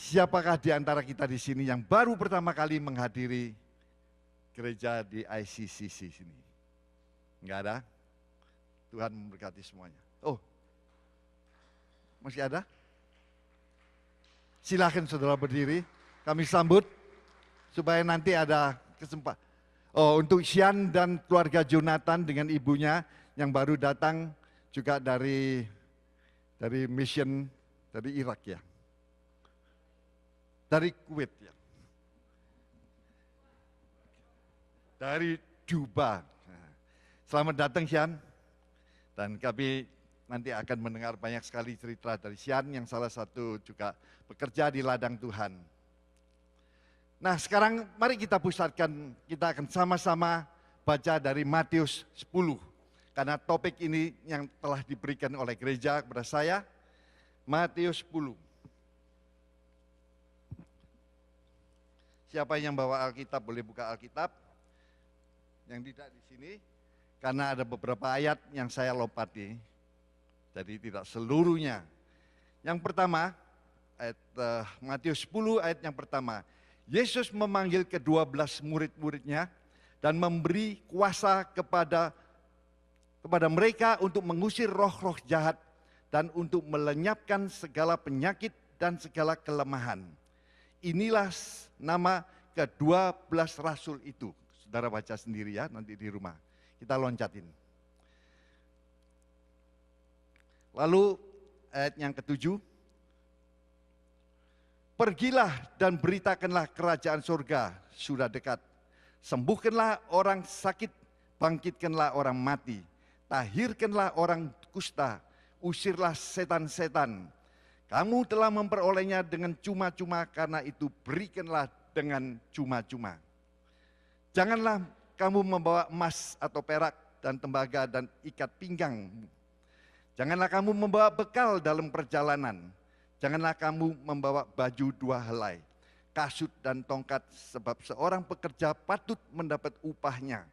Siapakah di antara kita di sini yang baru pertama kali menghadiri gereja di ICCC sini? Enggak ada? Tuhan memberkati semuanya. Oh, masih ada? Silakan saudara berdiri, kami sambut supaya nanti ada kesempatan. Oh, untuk Sian dan keluarga Jonathan dengan ibunya yang baru datang juga dari mission dari Irak ya. Dari Kuwait ya. Dari Juba. Selamat datang Sian. Dan kami nanti akan mendengar banyak sekali cerita dari Sian yang salah satu juga bekerja di ladang Tuhan. Nah sekarang mari kita pusatkan, kita akan sama-sama baca dari Matius 10. Karena topik ini yang telah diberikan oleh gereja kepada saya, Matius 10. Siapa yang bawa Alkitab boleh buka Alkitab. Yang tidak di sini, karena ada beberapa ayat yang saya lompati. Jadi tidak seluruhnya. Yang pertama, ayat Matius 10 ayat yang pertama. Yesus memanggil ke-12 murid-muridnya dan memberi kuasa kepada mereka untuk mengusir roh-roh jahat dan untuk melenyapkan segala penyakit dan segala kelemahan. Inilah nama ke-12 rasul itu. Saudara baca sendiri ya nanti di rumah. Kita loncatin. Lalu ayat yang ke-7. Pergilah dan beritakanlah kerajaan surga sudah dekat. Sembuhkanlah orang sakit, bangkitkanlah orang mati. Tahirkanlah orang kusta, usirlah setan-setan. Kamu telah memperolehnya dengan cuma-cuma, karena itu berikanlah dengan cuma-cuma. Janganlah kamu membawa emas atau perak dan tembaga dan ikat pinggang. Janganlah kamu membawa bekal dalam perjalanan. Janganlah kamu membawa baju 2 helai, kasut dan tongkat, sebab seorang pekerja patut mendapat upahnya.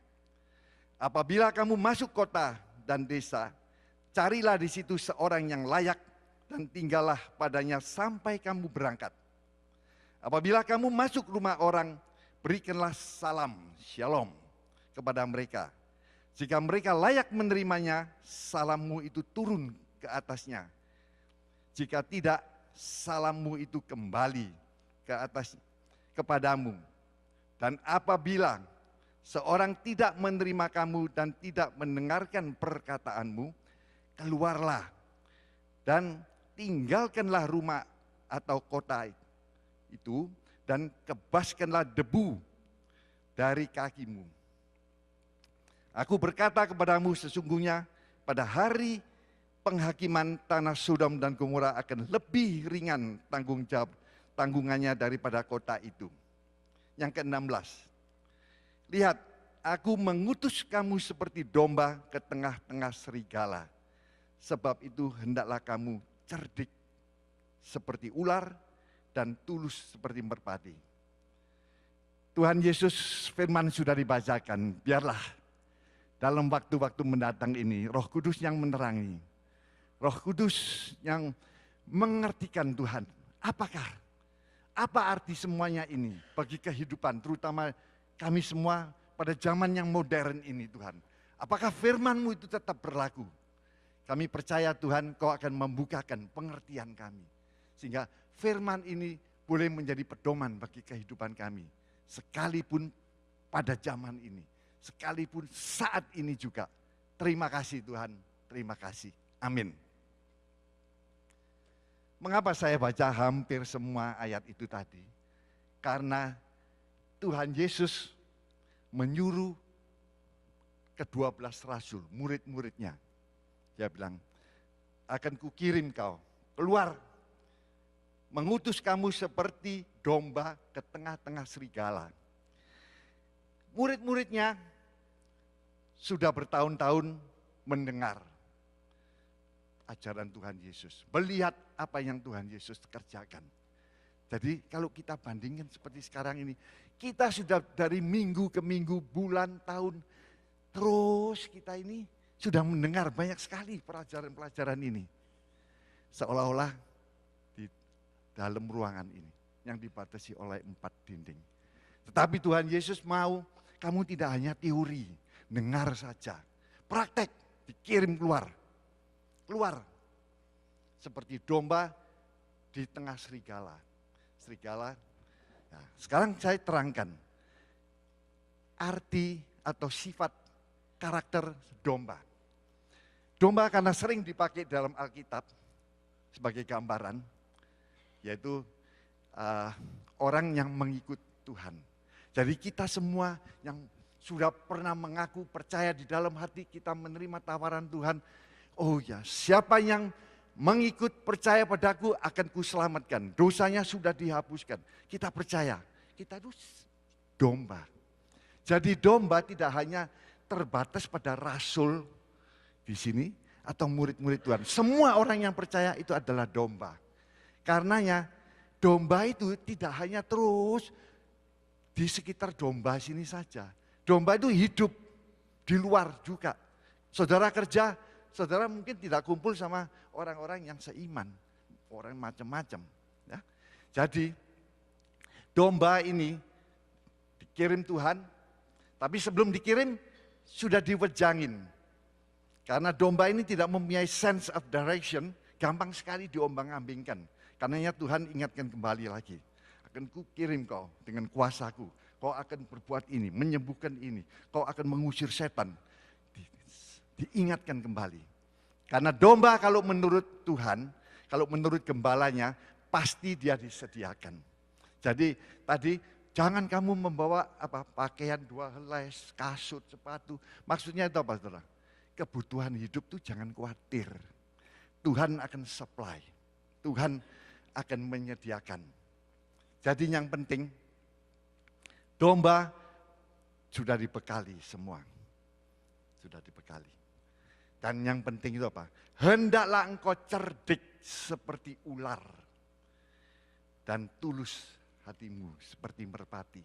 Apabila kamu masuk kota dan desa, carilah di situ seorang yang layak dan tinggallah padanya sampai kamu berangkat. Apabila kamu masuk rumah orang, berikanlah salam, shalom kepada mereka. Jika mereka layak menerimanya, salammu itu turun ke atasnya. Jika tidak, salammu itu kembali ke atas kepadamu. Dan apabila seorang tidak menerima kamu dan tidak mendengarkan perkataanmu, keluarlah dan tinggalkanlah rumah atau kota itu dan kebaskanlah debu dari kakimu. Aku berkata kepadamu, sesungguhnya pada hari penghakiman tanah Sodom dan Gomora akan lebih ringan tanggungannya daripada kota itu. Yang ke-16. Lihat, aku mengutus kamu seperti domba ke tengah-tengah serigala. Sebab itu hendaklah kamu cerdik seperti ular dan tulus seperti merpati. Tuhan Yesus, firman sudah dibacakan, biarlah dalam waktu-waktu mendatang ini Roh Kudus yang menerangi, Roh Kudus yang mengertikan Tuhan. Apa arti semuanya ini bagi kehidupan, terutama kami semua pada zaman yang modern ini Tuhan. Apakah firman-Mu itu tetap berlaku? Kami percaya Tuhan, Kau akan membukakan pengertian kami. Sehingga firman ini boleh menjadi pedoman bagi kehidupan kami. Sekalipun pada zaman ini, sekalipun saat ini juga. Terima kasih Tuhan, terima kasih. Amin. Mengapa saya baca hampir semua ayat itu tadi? Karena Tuhan Yesus menyuruh ke-12 rasul, murid-muridnya. Dia bilang, akan kukirim kau keluar, mengutus kamu seperti domba ke tengah-tengah serigala. Murid-muridnya sudah bertahun-tahun mendengar ajaran Tuhan Yesus, melihat apa yang Tuhan Yesus kerjakan. Jadi kalau kita bandingkan seperti sekarang ini, kita sudah dari minggu ke minggu, bulan, tahun, terus kita ini sudah mendengar banyak sekali pelajaran-pelajaran ini. Seolah-olah di dalam ruangan ini. yang dibatasi oleh 4 dinding. Tetapi Tuhan Yesus mau kamu tidak hanya teori, dengar saja. Praktek, dikirim keluar. Keluar. Seperti domba di tengah serigala. Serigala. Nah, sekarang saya terangkan arti atau sifat karakter domba. Domba karena sering dipakai dalam Alkitab sebagai gambaran, yaitu orang yang mengikut Tuhan. Jadi kita semua yang sudah pernah mengaku percaya di dalam hati kita menerima tawaran Tuhan, oh ya, siapa yang mengikut percaya padaku akan kuselamatkan. Dosanya sudah dihapuskan. Kita percaya, kita itu domba. Jadi domba tidak hanya terbatas pada rasul di sini atau murid-murid Tuhan. Semua orang yang percaya itu adalah domba. Karenanya domba itu tidak hanya terus di sekitar domba sini saja. Domba itu hidup di luar juga. Saudara kerja, saudara mungkin tidak kumpul sama orang-orang yang seiman, orang macam-macam. Ya. Jadi domba ini dikirim Tuhan, tapi sebelum dikirim sudah diwejangin. Karena domba ini tidak mempunyai sense of direction, gampang sekali diombang-ambingkan. Karenanya Tuhan ingatkan kembali lagi. Akan kukirim kau dengan kuasaku. Kau akan berbuat ini, menyembuhkan ini. Kau akan mengusir setan. Diingatkan kembali. Karena domba kalau menurut Tuhan, kalau menurut gembalanya, pasti dia disediakan. Jadi tadi jangan kamu membawa pakaian 2 helai, kasut, sepatu. Maksudnya itu apa, saudara? Kebutuhan hidup itu jangan khawatir. Tuhan akan supply. Tuhan akan menyediakan. Jadi yang penting, domba sudah dibekali semua. Sudah dibekali. Dan yang penting itu apa? Hendaklah engkau cerdik seperti ular. Dan tulus hatimu seperti merpati.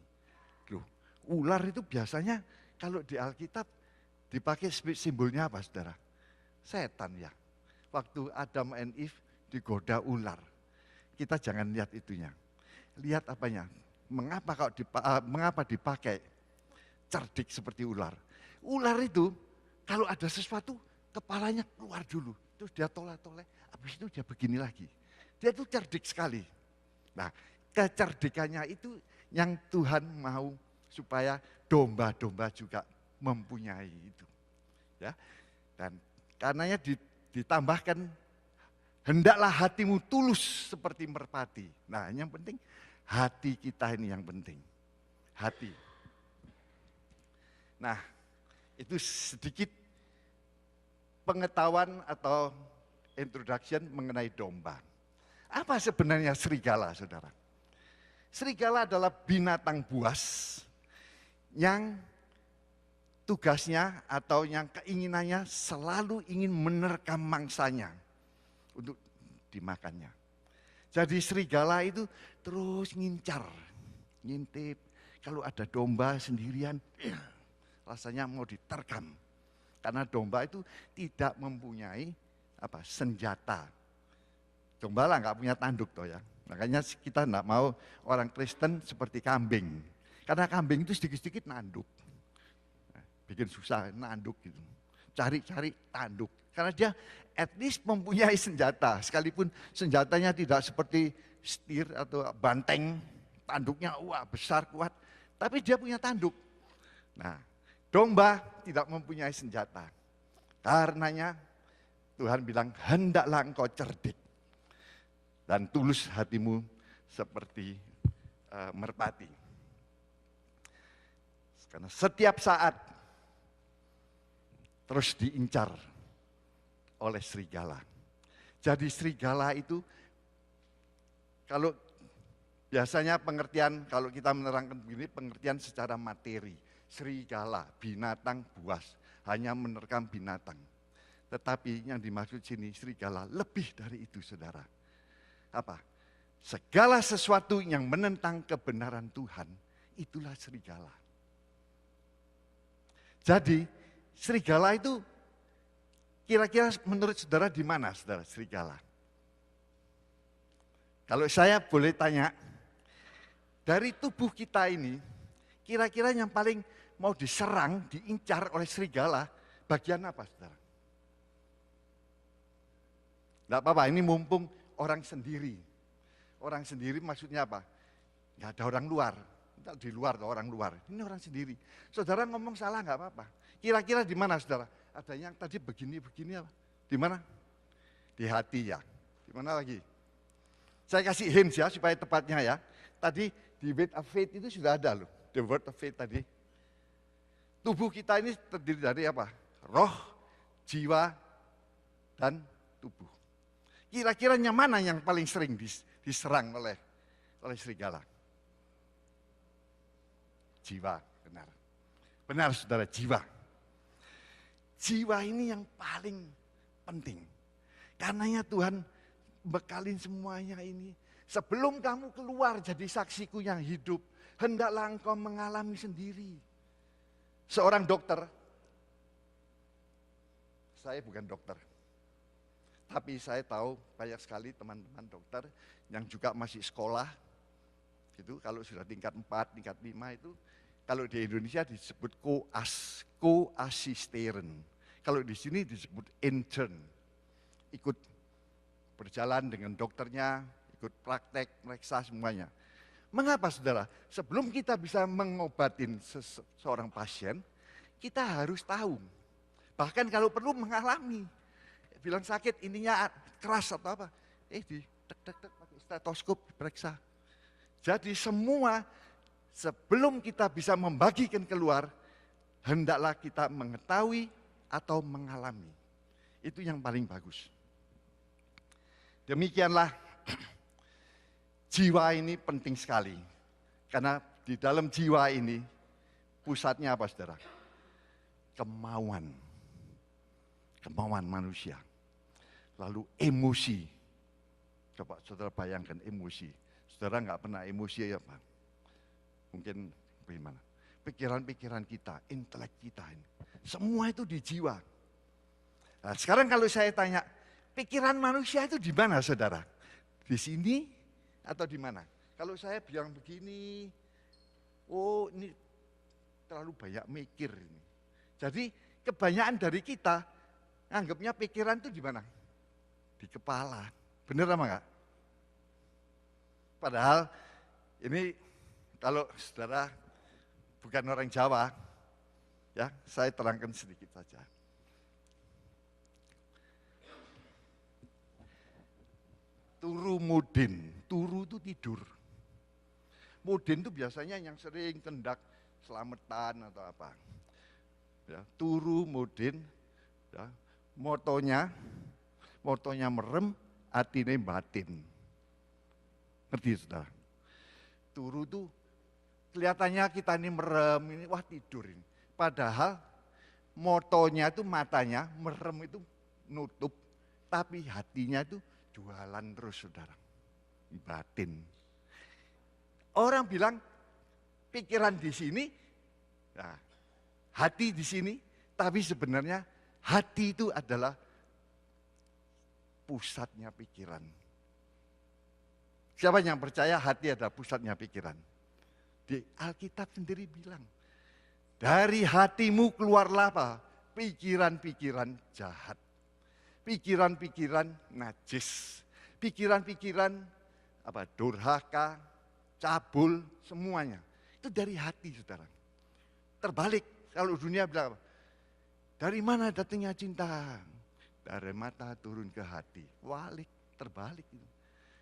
Loh, ular itu biasanya kalau di Alkitab dipakai simbolnya apa, saudara? Setan ya. Waktu Adam and Eve digoda ular. Kita jangan lihat itunya. Lihat apanya. Mengapa dipakai cerdik seperti ular? Ular itu kalau ada sesuatu, kepalanya keluar dulu. Terus dia toleh-toleh, habis itu dia begini lagi. Dia itu cerdik sekali. Nah, kecerdikannya itu yang Tuhan mau supaya domba-domba juga mempunyai itu. Ya. Dan karenanya ditambahkan, hendaklah hatimu tulus seperti merpati. Nah, yang penting hati kita ini yang penting. Hati. Nah, itu sedikit pengetahuan atau introduction mengenai domba. Apa sebenarnya serigala, saudara? Serigala adalah binatang buas yang tugasnya atau yang keinginannya selalu ingin menerkam mangsanya untuk dimakannya. Jadi serigala itu terus ngincar, ngintip. Kalau ada domba sendirian, rasanya mau diterkam. Karena domba itu tidak mempunyai senjata. Domba lah nggak punya tanduk toh ya. Makanya kita nggak mau orang Kristen seperti kambing. Karena kambing itu sedikit-sedikit nanduk. Bikin susah nanduk gitu. Cari-cari tanduk. Karena dia at least mempunyai senjata. Sekalipun senjatanya tidak seperti setir atau banteng. Tanduknya besar kuat. Tapi dia punya tanduk. Nah, domba tidak mempunyai senjata. Karenanya Tuhan bilang, hendaklah engkau cerdik. Dan tulus hatimu seperti merpati. Karena setiap saat terus diincar oleh serigala. Jadi serigala itu, kalau biasanya pengertian, kalau kita menerangkan begini, pengertian secara materi. Serigala, binatang buas, hanya menerkam binatang. Tetapi yang dimaksud sini serigala lebih dari itu, saudara. Apa? Segala sesuatu yang menentang kebenaran Tuhan, itulah serigala. Jadi serigala itu kira-kira menurut saudara di mana, saudara, serigala? Kalau saya boleh tanya, dari tubuh kita ini, kira-kira yang paling mau diserang, diincar oleh serigala, bagian apa, saudara? Tidak apa-apa, ini mumpung orang sendiri. Orang sendiri maksudnya apa? Nggak ada orang luar. Di luar atau orang luar. Ini orang sendiri. Saudara ngomong salah nggak apa-apa. Kira-kira di mana, saudara? Ada yang tadi begini-begini apa? Di mana? Di hati ya. Di mana lagi? Saya kasih hints ya supaya tepatnya ya. Tadi di word of faith itu sudah ada loh. The word of faith tadi. Tubuh kita ini terdiri dari apa? Roh, jiwa, dan tubuh. Kira-kira yang mana yang paling sering diserang oleh serigala? Jiwa, benar. Benar saudara, jiwa. Jiwa ini yang paling penting. Karenanya Tuhan bekalin semuanya ini. Sebelum kamu keluar jadi saksiku yang hidup, hendaklah engkau mengalami sendiri. Seorang dokter, saya bukan dokter, tapi saya tahu banyak sekali teman-teman dokter yang juga masih sekolah, gitu. Kalau sudah tingkat 4, tingkat 5 itu, kalau di Indonesia disebut co-assisteren. Kalau di sini disebut intern. Ikut berjalan dengan dokternya, ikut praktek, meriksa semuanya. Mengapa saudara? Sebelum kita bisa mengobatin seorang pasien, kita harus tahu. Bahkan kalau perlu mengalami. Bilang sakit, ininya keras atau apa. Di tek-tek pakai stetoskop, periksa. Jadi semua sebelum kita bisa membagikan keluar, hendaklah kita mengetahui atau mengalami. Itu yang paling bagus. Demikianlah jiwa ini penting sekali. Karena di dalam jiwa ini pusatnya apa saudara? Kemauan. Kemauan manusia. Lalu emosi. Coba saudara bayangkan emosi. Saudara nggak pernah emosi ya Pak? Mungkin bagaimana? Pikiran-pikiran kita, intelek kita ini. Semua itu di jiwa. Nah, sekarang kalau saya tanya, pikiran manusia itu di mana saudara? Di sini atau di mana? Kalau saya bilang begini, oh ini terlalu banyak mikir ini. Jadi kebanyakan dari kita anggapnya pikiran itu di mana? Di kepala. Benar apa enggak? Padahal ini kalau saudara bukan orang Jawa, ya saya terangkan sedikit saja. Turu mudin, turu itu tidur. Mudin itu biasanya yang sering kendak selamatan atau apa. Ya, turu mudin, ya, motonya merem, atine batin. Ngerti saudara? Turu itu kelihatannya kita ini merem, ini wah tidur ini. Padahal motonya itu matanya, merem itu nutup, tapi hatinya itu jualan terus saudara. Batin. Orang bilang pikiran di sini, nah, hati di sini, tapi sebenarnya hati itu adalah pusatnya pikiran. Siapa yang percaya hati adalah pusatnya pikiran? Di Alkitab sendiri bilang, dari hatimu keluarlah apa? Pikiran-pikiran jahat. Pikiran-pikiran najis. Pikiran-pikiran apa? Durhaka, cabul, semuanya. Itu dari hati, saudara. Terbalik, kalau dunia bilang apa? Dari mana datangnya cinta? Dari mata turun ke hati. Terbalik.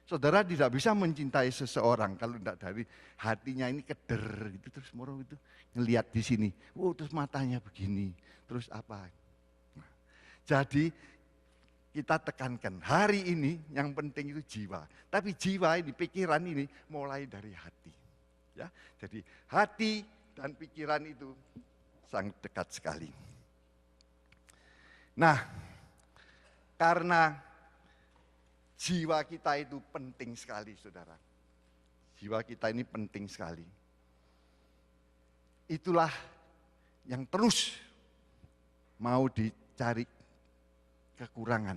Saudara tidak bisa mencintai seseorang kalau tidak dari hatinya ini keder gitu, terus moro itu ngelihat di sini, terus matanya begini, terus apa. Nah, jadi kita tekankan hari ini yang penting itu jiwa, tapi jiwa ini, pikiran ini mulai dari hati. Ya, jadi hati dan pikiran itu sangat dekat sekali. Nah, karena jiwa kita itu penting sekali, saudara. Jiwa kita ini penting sekali. Itulah yang terus mau dicari kekurangan,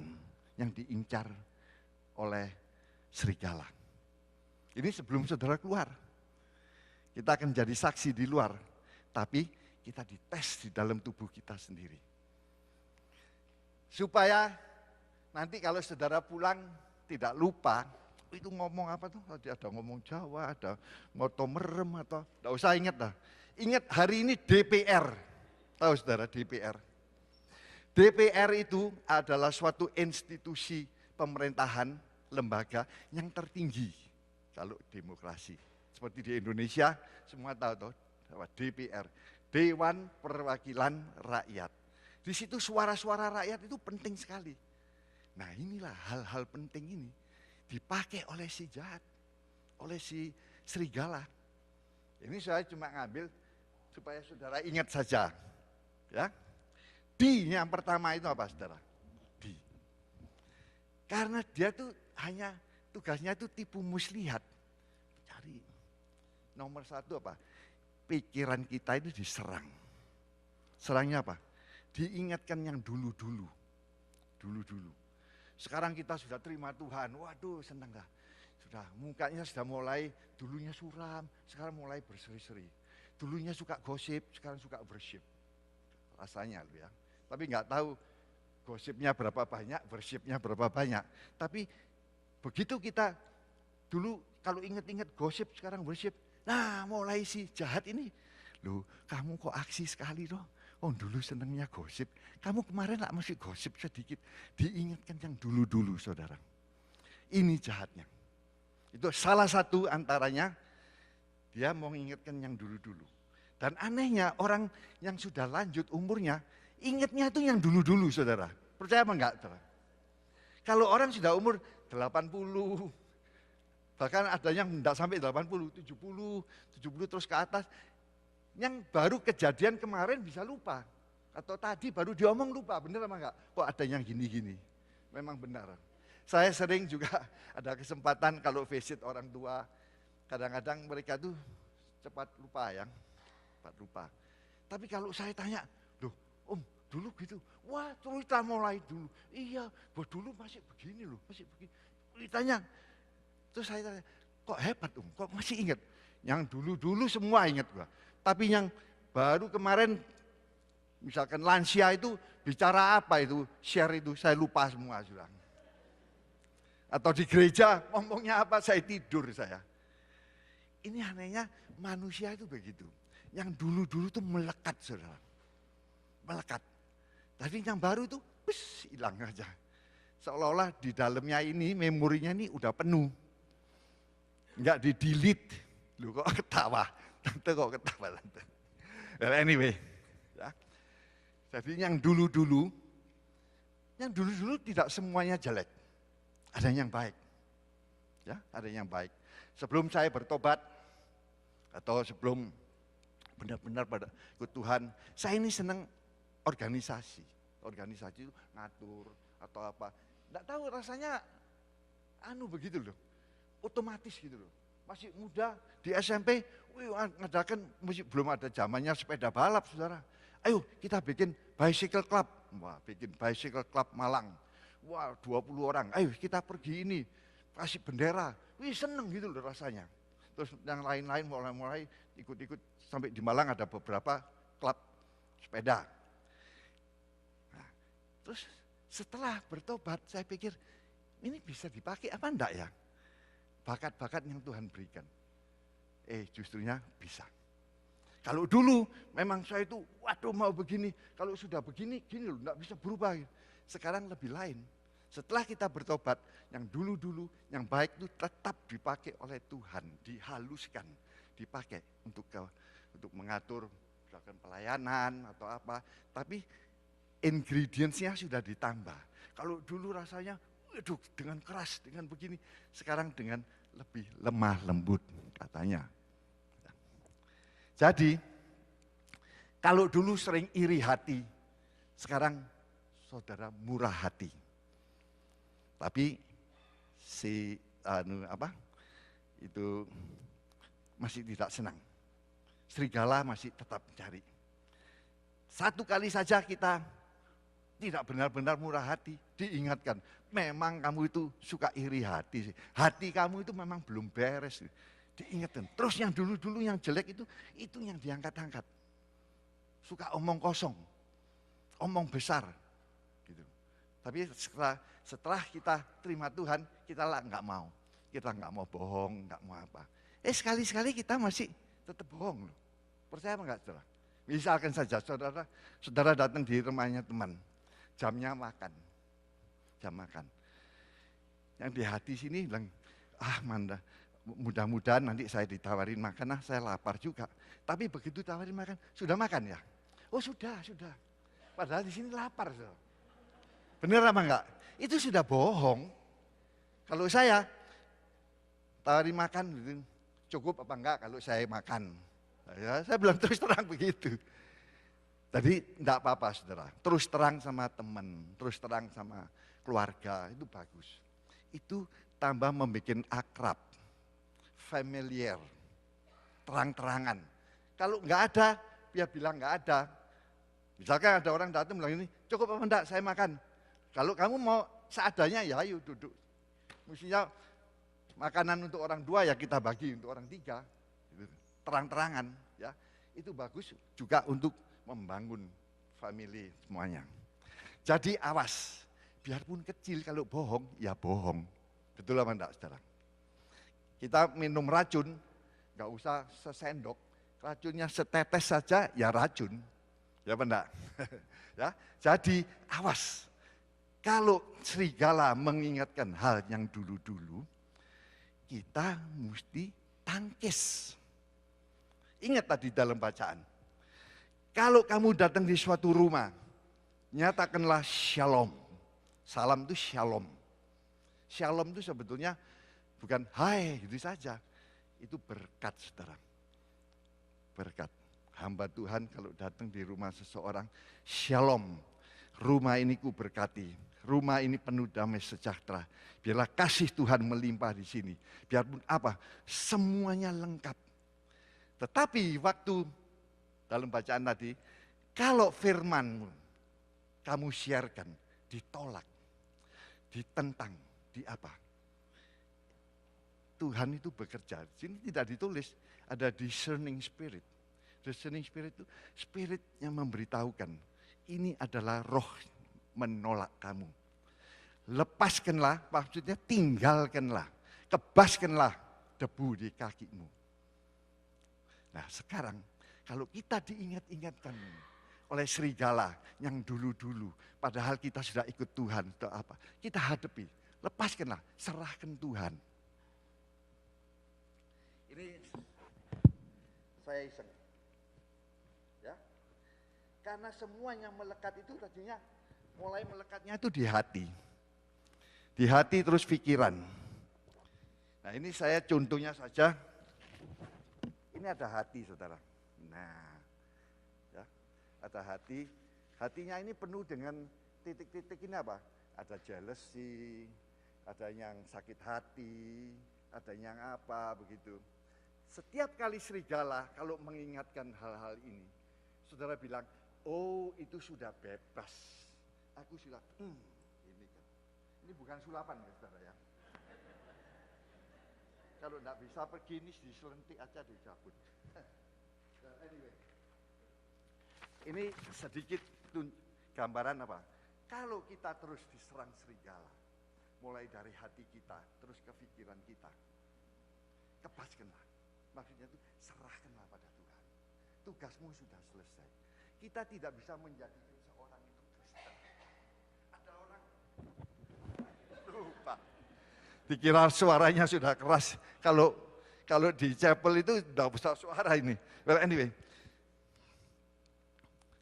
yang diincar oleh serigala. Ini sebelum saudara keluar. Kita akan jadi saksi di luar, tapi kita dites di dalam tubuh kita sendiri. Supaya nanti kalau saudara pulang tidak lupa, itu ngomong apa tuh? Tadi ada ngomong Jawa, ada moto merem atau enggak usah ingat dah. Ingat hari ini DPR. Tahu saudara DPR? DPR itu adalah suatu institusi pemerintahan, lembaga yang tertinggi kalau demokrasi. Seperti di Indonesia, semua tahu DPR, Dewan Perwakilan Rakyat. Di situ suara-suara rakyat itu penting sekali. Nah inilah hal-hal penting ini dipakai oleh si jahat, oleh si serigala. Ini saya cuma ngambil supaya saudara ingat saja. Ya. D yang pertama itu apa saudara? D. Karena dia tuh hanya tugasnya itu tipu muslihat. Cari nomor satu apa? Pikiran kita itu diserang. Serangnya apa? Diingatkan yang dulu-dulu. Dulu-dulu. Sekarang kita sudah terima Tuhan, waduh senang dah. Sudah mukanya sudah mulai, dulunya suram, sekarang mulai berseri-seri. Dulunya suka gosip, sekarang suka worship. Rasanya loh ya. Tapi nggak tahu gosipnya berapa banyak, worshipnya berapa banyak. Tapi begitu kita dulu kalau ingat-ingat gosip sekarang worship, nah mulai si jahat ini, loh kamu kok aksi sekali loh. Oh dulu senangnya gosip, kamu kemarin gak masih gosip sedikit. Diingatkan yang dulu-dulu saudara. Ini jahatnya. Itu salah satu antaranya, dia mau mengingatkan yang dulu-dulu. Dan anehnya orang yang sudah lanjut umurnya, ingatnya itu yang dulu-dulu saudara. Percaya apa enggak saudara? Kalau orang sudah umur 80, bahkan ada yang enggak sampai 80, 70 terus ke atas, yang baru kejadian kemarin bisa lupa. Atau tadi baru diomong lupa, benar apa enggak? Kok ada yang gini-gini? Memang benar. Saya sering juga ada kesempatan kalau visit orang tua, kadang-kadang mereka tuh cepat lupa ya, cepat lupa. Tapi kalau saya tanya, loh om dulu gitu, wah cerita mulai dulu. Iya, buat dulu masih begini loh, masih begini. Ditanya, terus saya tanya, kok hebat om, kok masih ingat? Yang dulu-dulu semua ingat gua. Tapi yang baru kemarin, misalkan lansia itu bicara apa itu, share itu, saya lupa semua sudah. Atau di gereja ngomongnya apa, saya tidur saya. Ini anehnya manusia itu begitu. Yang dulu-dulu itu melekat saudara. Melekat. Tapi yang baru itu, hilang aja. Seolah-olah di dalamnya ini, memorinya ini udah penuh. Enggak di-delete. Lu kok ketawa? Tante kok ketawa tante. Anyway, ya. Jadi yang dulu-dulu tidak semuanya jelek. Ada yang baik. Ya, ada yang baik. Sebelum saya bertobat atau sebelum benar-benar pada ikut Tuhan, saya ini senang organisasi. Organisasi itu ngatur atau apa. Enggak tahu rasanya begitu loh. Otomatis gitu loh. Masih muda di SMP, ngadakan masih belum ada zamannya sepeda balap saudara. Ayo kita bikin bicycle club. Wah, bikin bicycle club Malang. Wah, 20 orang. Ayo kita pergi ini, kasih bendera. Wih, seneng gitu loh rasanya. Terus yang lain-lain mulai ikut-ikut sampai di Malang ada beberapa klub sepeda. Nah, terus setelah bertobat saya pikir ini bisa dipakai apa enggak ya? Bakat-bakat yang Tuhan berikan. Justrunya bisa. Kalau dulu memang saya itu, waduh mau begini. Kalau sudah begini, gini loh, enggak bisa berubah. Sekarang lebih lain. Setelah kita bertobat, yang dulu-dulu, yang baik itu tetap dipakai oleh Tuhan. Dihaluskan, dipakai untuk mengatur misalkan pelayanan atau apa. Tapi ingredients-nya sudah ditambah. Kalau dulu rasanya, waduh dengan keras, dengan begini. Sekarang dengan lebih lemah lembut katanya. Jadi, kalau dulu sering iri hati, sekarang saudara murah hati. Tapi itu masih tidak senang. Serigala masih tetap mencari. Satu kali saja kita tidak benar-benar murah hati, diingatkan, memang kamu itu suka iri hati. Hati kamu itu memang belum beres. diingatkan. Terus yang dulu-dulu yang jelek itu yang diangkat-angkat. Suka omong kosong, omong besar, gitu. Tapi setelah kita terima Tuhan, kita lah nggak mau. Kita nggak mau bohong, nggak mau apa. Sekali-sekali kita masih tetap bohong loh. Percaya apa enggak, saudara? Misalkan saja saudara datang di rumahnya teman, jamnya makan, jam makan. Yang di hati sini bilang, Manda, mudah-mudahan nanti saya ditawarin makan, saya lapar juga. Tapi begitu tawarin makan, sudah makan ya? Oh sudah. Padahal di sini lapar. Saudara. Benar apa enggak? Itu sudah bohong. Kalau saya tawarin makan, cukup apa enggak kalau saya makan? Ya, saya bilang terus terang begitu. Jadi enggak apa-apa saudara. Terus terang sama teman, terus terang sama keluarga, itu bagus. Itu tambah membuat akrab, familiar, terang-terangan. Kalau enggak ada, dia bilang enggak ada. Misalkan ada orang datang bilang ini, cukup apa enggak saya makan? Kalau kamu mau seadanya ya ayo duduk. Mestinya makanan untuk orang 2 ya kita bagi untuk orang 3. Terang-terangan ya. Itu bagus juga untuk membangun family semuanya. Jadi awas, biarpun kecil kalau bohong, ya bohong. Betul apa enggak saudara? Kita minum racun, enggak usah sesendok, racunnya setetes saja ya racun. Ya enggak? Ya, jadi awas. Kalau serigala mengingatkan hal yang dulu-dulu, kita mesti tangkis. Ingat tadi dalam bacaan. Kalau kamu datang di suatu rumah, nyatakanlah shalom. Salam itu shalom. Shalom itu sebetulnya bukan hai gitu saja. Itu berkat saudara. Berkat. Hamba Tuhan kalau datang di rumah seseorang, shalom. Rumah ini ku berkati. Rumah ini penuh damai sejahtera. Biarlah kasih Tuhan melimpah di sini. Biarpun apa, semuanya lengkap. Tetapi waktu dalam bacaan tadi, kalau firmanmu kamu siarkan, ditolak, ditentang, di apa? Tuhan itu bekerja. Di sini tidak ditulis, ada discerning spirit. Discerning spirit itu spirit yang memberitahukan, ini adalah roh menolak kamu. Lepaskanlah, maksudnya tinggalkanlah, kebaskanlah debu di kakimu. Nah sekarang kalau kita diingat-ingatkan oleh serigala yang dulu-dulu, padahal kita sudah ikut Tuhan, atau apa? Kita hadapi, lepaskanlah, serahkan Tuhan. Ini saya iseng, ya, karena semua yang melekat itu tadinya mulai melekatnya itu di hati terus pikiran. Nah ini saya contohnya saja. Ini ada hati saudara. Nah, ya, ada hati. Hatinya ini penuh dengan titik-titik ini apa? Ada jealousy, ada yang sakit hati, ada yang apa begitu. Setiap kali serigala kalau mengingatkan hal-hal ini, saudara bilang, oh itu sudah bebas. Aku sudah, ini kan. Ini bukan sulapan ya saudara ya. Kalau enggak bisa pergi ini diselentik aja dicabut. Anyway. Ini sedikit gambaran apa? Kalau kita terus diserang serigala, mulai dari hati kita, terus ke pikiran kita, kebaskanlah. Maksudnya itu serahkanlah pada Tuhan. Tugasmu sudah selesai. Kita tidak bisa menjadi seorang itu Kristen. Ada orang lupa. Dikira suaranya sudah keras. Kalau di chapel itu tidak besar suara ini. Well anyway,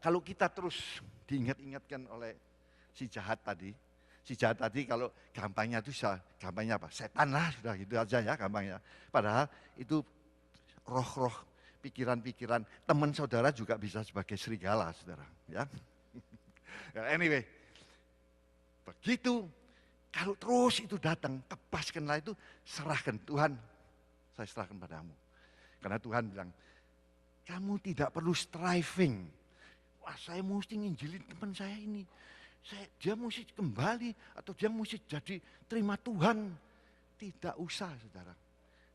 kalau kita terus diingat-ingatkan oleh si jahat tadi kalau gampangnya itu gampangnya apa? Setan lah sudah gitu aja ya gampangnya. Padahal itu roh-roh, pikiran-pikiran teman saudara juga bisa sebagai serigala saudara. Ya. Anyway, begitu. Kalau terus itu datang, kebaskanlah itu, serahkan Tuhan, saya serahkan padamu. Karena Tuhan bilang, kamu tidak perlu striving. Wah saya mesti nginjilin teman saya ini. Dia mesti kembali atau dia mesti jadi terima Tuhan. Tidak usah saudara.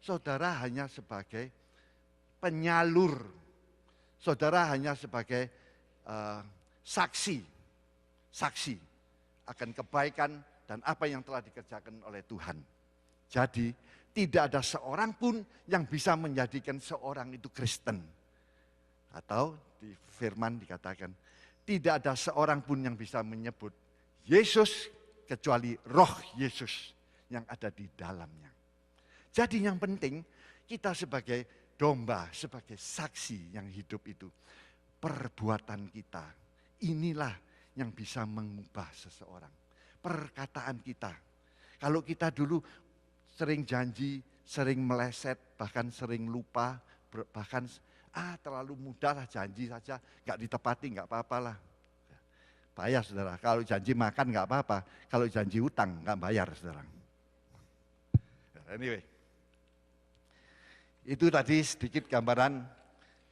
saudara hanya sebagai penyalur. Saudara hanya sebagai saksi akan kebaikan dan apa yang telah dikerjakan oleh Tuhan. Jadi tidak ada seorang pun yang bisa menjadikan seorang itu Kristen. Atau di firman dikatakan, tidak ada seorang pun yang bisa menyebut Yesus kecuali roh Yesus yang ada di dalamnya. Jadi yang penting kita sebagai domba, sebagai saksi yang hidup itu, perbuatan kita, inilah yang bisa mengubah seseorang. Perkataan kita. Kalau kita dulu sering janji, sering meleset, bahkan sering lupa, bahkan terlalu mudah lah janji saja, nggak ditepati, nggak apa-apalah. Bayar saudara, kalau janji makan nggak apa-apa, kalau janji utang nggak bayar saudara. Anyway, itu tadi sedikit gambaran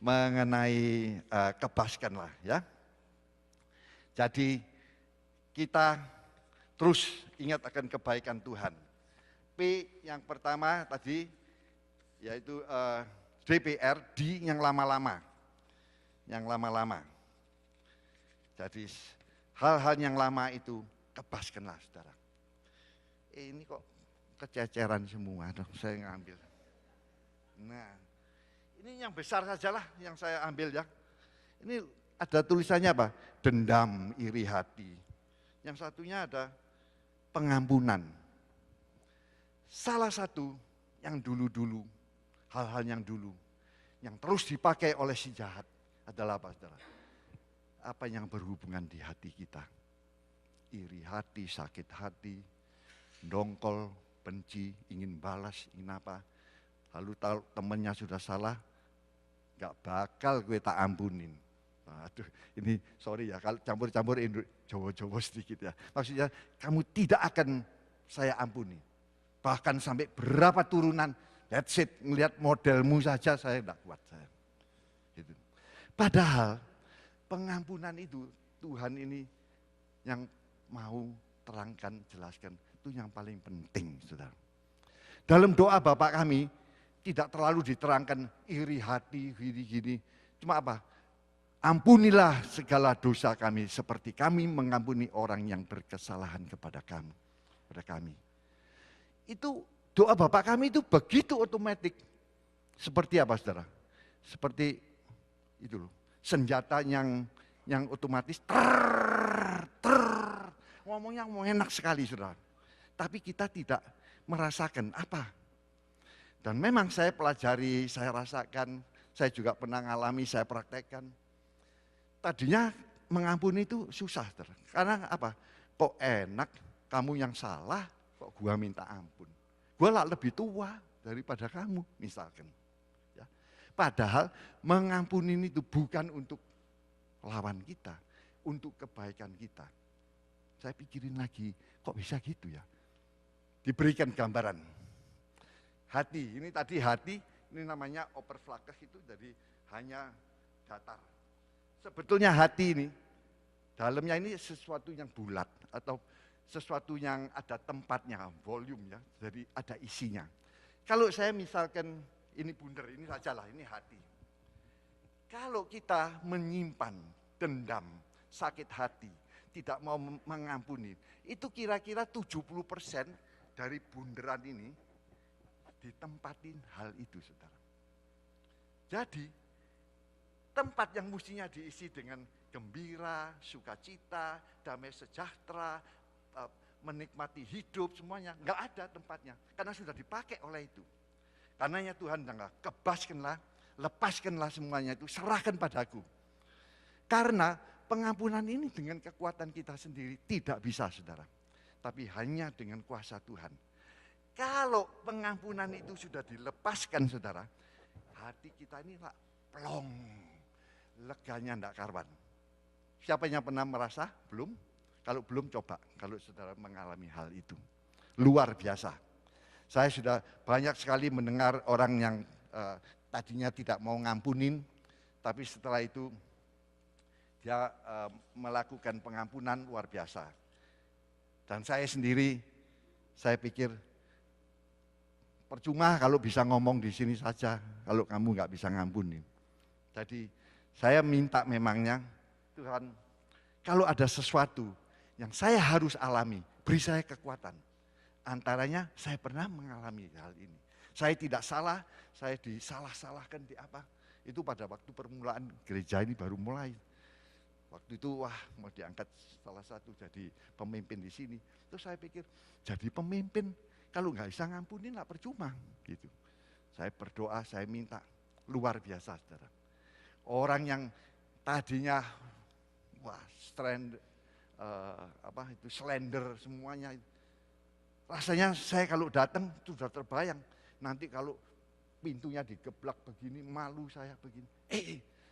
mengenai kebaskanlah ya. Jadi kita terus ingat akan kebaikan Tuhan. P yang pertama tadi yaitu DPR, D yang lama-lama. Yang lama-lama. Jadi hal-hal yang lama itu kebaskanlah saudara. Ini kok kececeran semua dong saya ngambil. Nah, ini yang besar sajalah yang saya ambil ya. Ini ada tulisannya apa? Dendam, iri hati. Yang satunya ada pengampunan. Salah satu yang dulu-dulu, hal-hal yang dulu, yang terus dipakai oleh si jahat adalah apa saudara? Apa yang berhubungan di hati kita. Iri hati, sakit hati, dongkol, benci, ingin balas, ingin apa. Lalu tahu temannya sudah salah, gak bakal gue tak ampunin. Aduh, ini sorry ya, kalau campur-campur Jawa-Jawa sedikit ya. Maksudnya kamu tidak akan saya ampuni. Bahkan sampai berapa turunan, that's it, ngelihat modelmu saja saya tidak kuat. Gitu. Padahal pengampunan itu Tuhan ini yang mau terangkan, jelaskan, itu yang paling penting saudara. Dalam doa Bapak kami, tidak terlalu diterangkan iri hati, gini-gini. Cuma apa? Ampunilah segala dosa kami seperti kami mengampuni orang yang berkesalahan kepada kami. Itu doa Bapak kami itu begitu otomatis. Seperti apa saudara? Seperti itu loh. Senjata yang otomatis ngomongnya mau enak sekali saudara. Tapi kita tidak merasakan apa. Dan memang saya pelajari, saya rasakan, saya juga pernah ngalami, saya praktekkan. Tadinya mengampuni itu susah, karena apa? Kok enak, kamu yang salah, kok gua minta ampun. Gua lah lebih tua daripada kamu, misalkan. Ya. Padahal mengampuni itu bukan untuk lawan kita, untuk kebaikan kita. Saya pikirin lagi, kok bisa gitu ya? Diberikan gambaran. Hati, ini tadi hati, ini namanya overflakes itu dari hanya datar. Sebetulnya hati ini, dalamnya ini sesuatu yang bulat atau sesuatu yang ada tempatnya, volume ya, jadi ada isinya. Kalau saya misalkan ini bundar, ini sajalah, ini hati. Kalau kita menyimpan dendam, sakit hati, tidak mau mengampuni, itu kira-kira 70% dari bunderan ini ditempatin hal itu, saudara. Jadi, tempat yang mestinya diisi dengan gembira, sukacita, damai sejahtera, menikmati hidup semuanya, enggak ada tempatnya. Karena sudah dipakai oleh itu. Karenanya Tuhan bilang, kebaskanlah, lepaskanlah semuanya itu, serahkan padaku. Karena pengampunan ini dengan kekuatan kita sendiri tidak bisa, saudara. Tapi hanya dengan kuasa Tuhan. Kalau pengampunan itu sudah dilepaskan, saudara, hati kita ini plong, leganya enggak karuan. Siapa yang pernah merasa? Belum? Kalau belum, coba kalau saudara mengalami hal itu. Luar biasa. Saya sudah banyak sekali mendengar orang yang tadinya tidak mau ngampunin, tapi setelah itu dia melakukan pengampunan luar biasa. Dan saya sendiri, saya pikir percuma kalau bisa ngomong di sini saja, kalau kamu nggak bisa ngampuni. Jadi saya minta memangnya, Tuhan, kalau ada sesuatu yang saya harus alami, beri saya kekuatan. Antaranya saya pernah mengalami hal ini. Saya tidak salah, saya disalah-salahkan di apa. Itu pada waktu permulaan gereja ini baru mulai. Waktu itu wah mau diangkat salah satu jadi pemimpin di sini. Terus saya pikir jadi pemimpin kalau nggak bisa ngampunin lah percuma gitu. Saya berdoa, saya minta luar biasa saudara. Orang yang tadinya wah slender semuanya. Rasanya saya kalau datang sudah terbayang nanti kalau pintunya digeblak begini malu saya begini.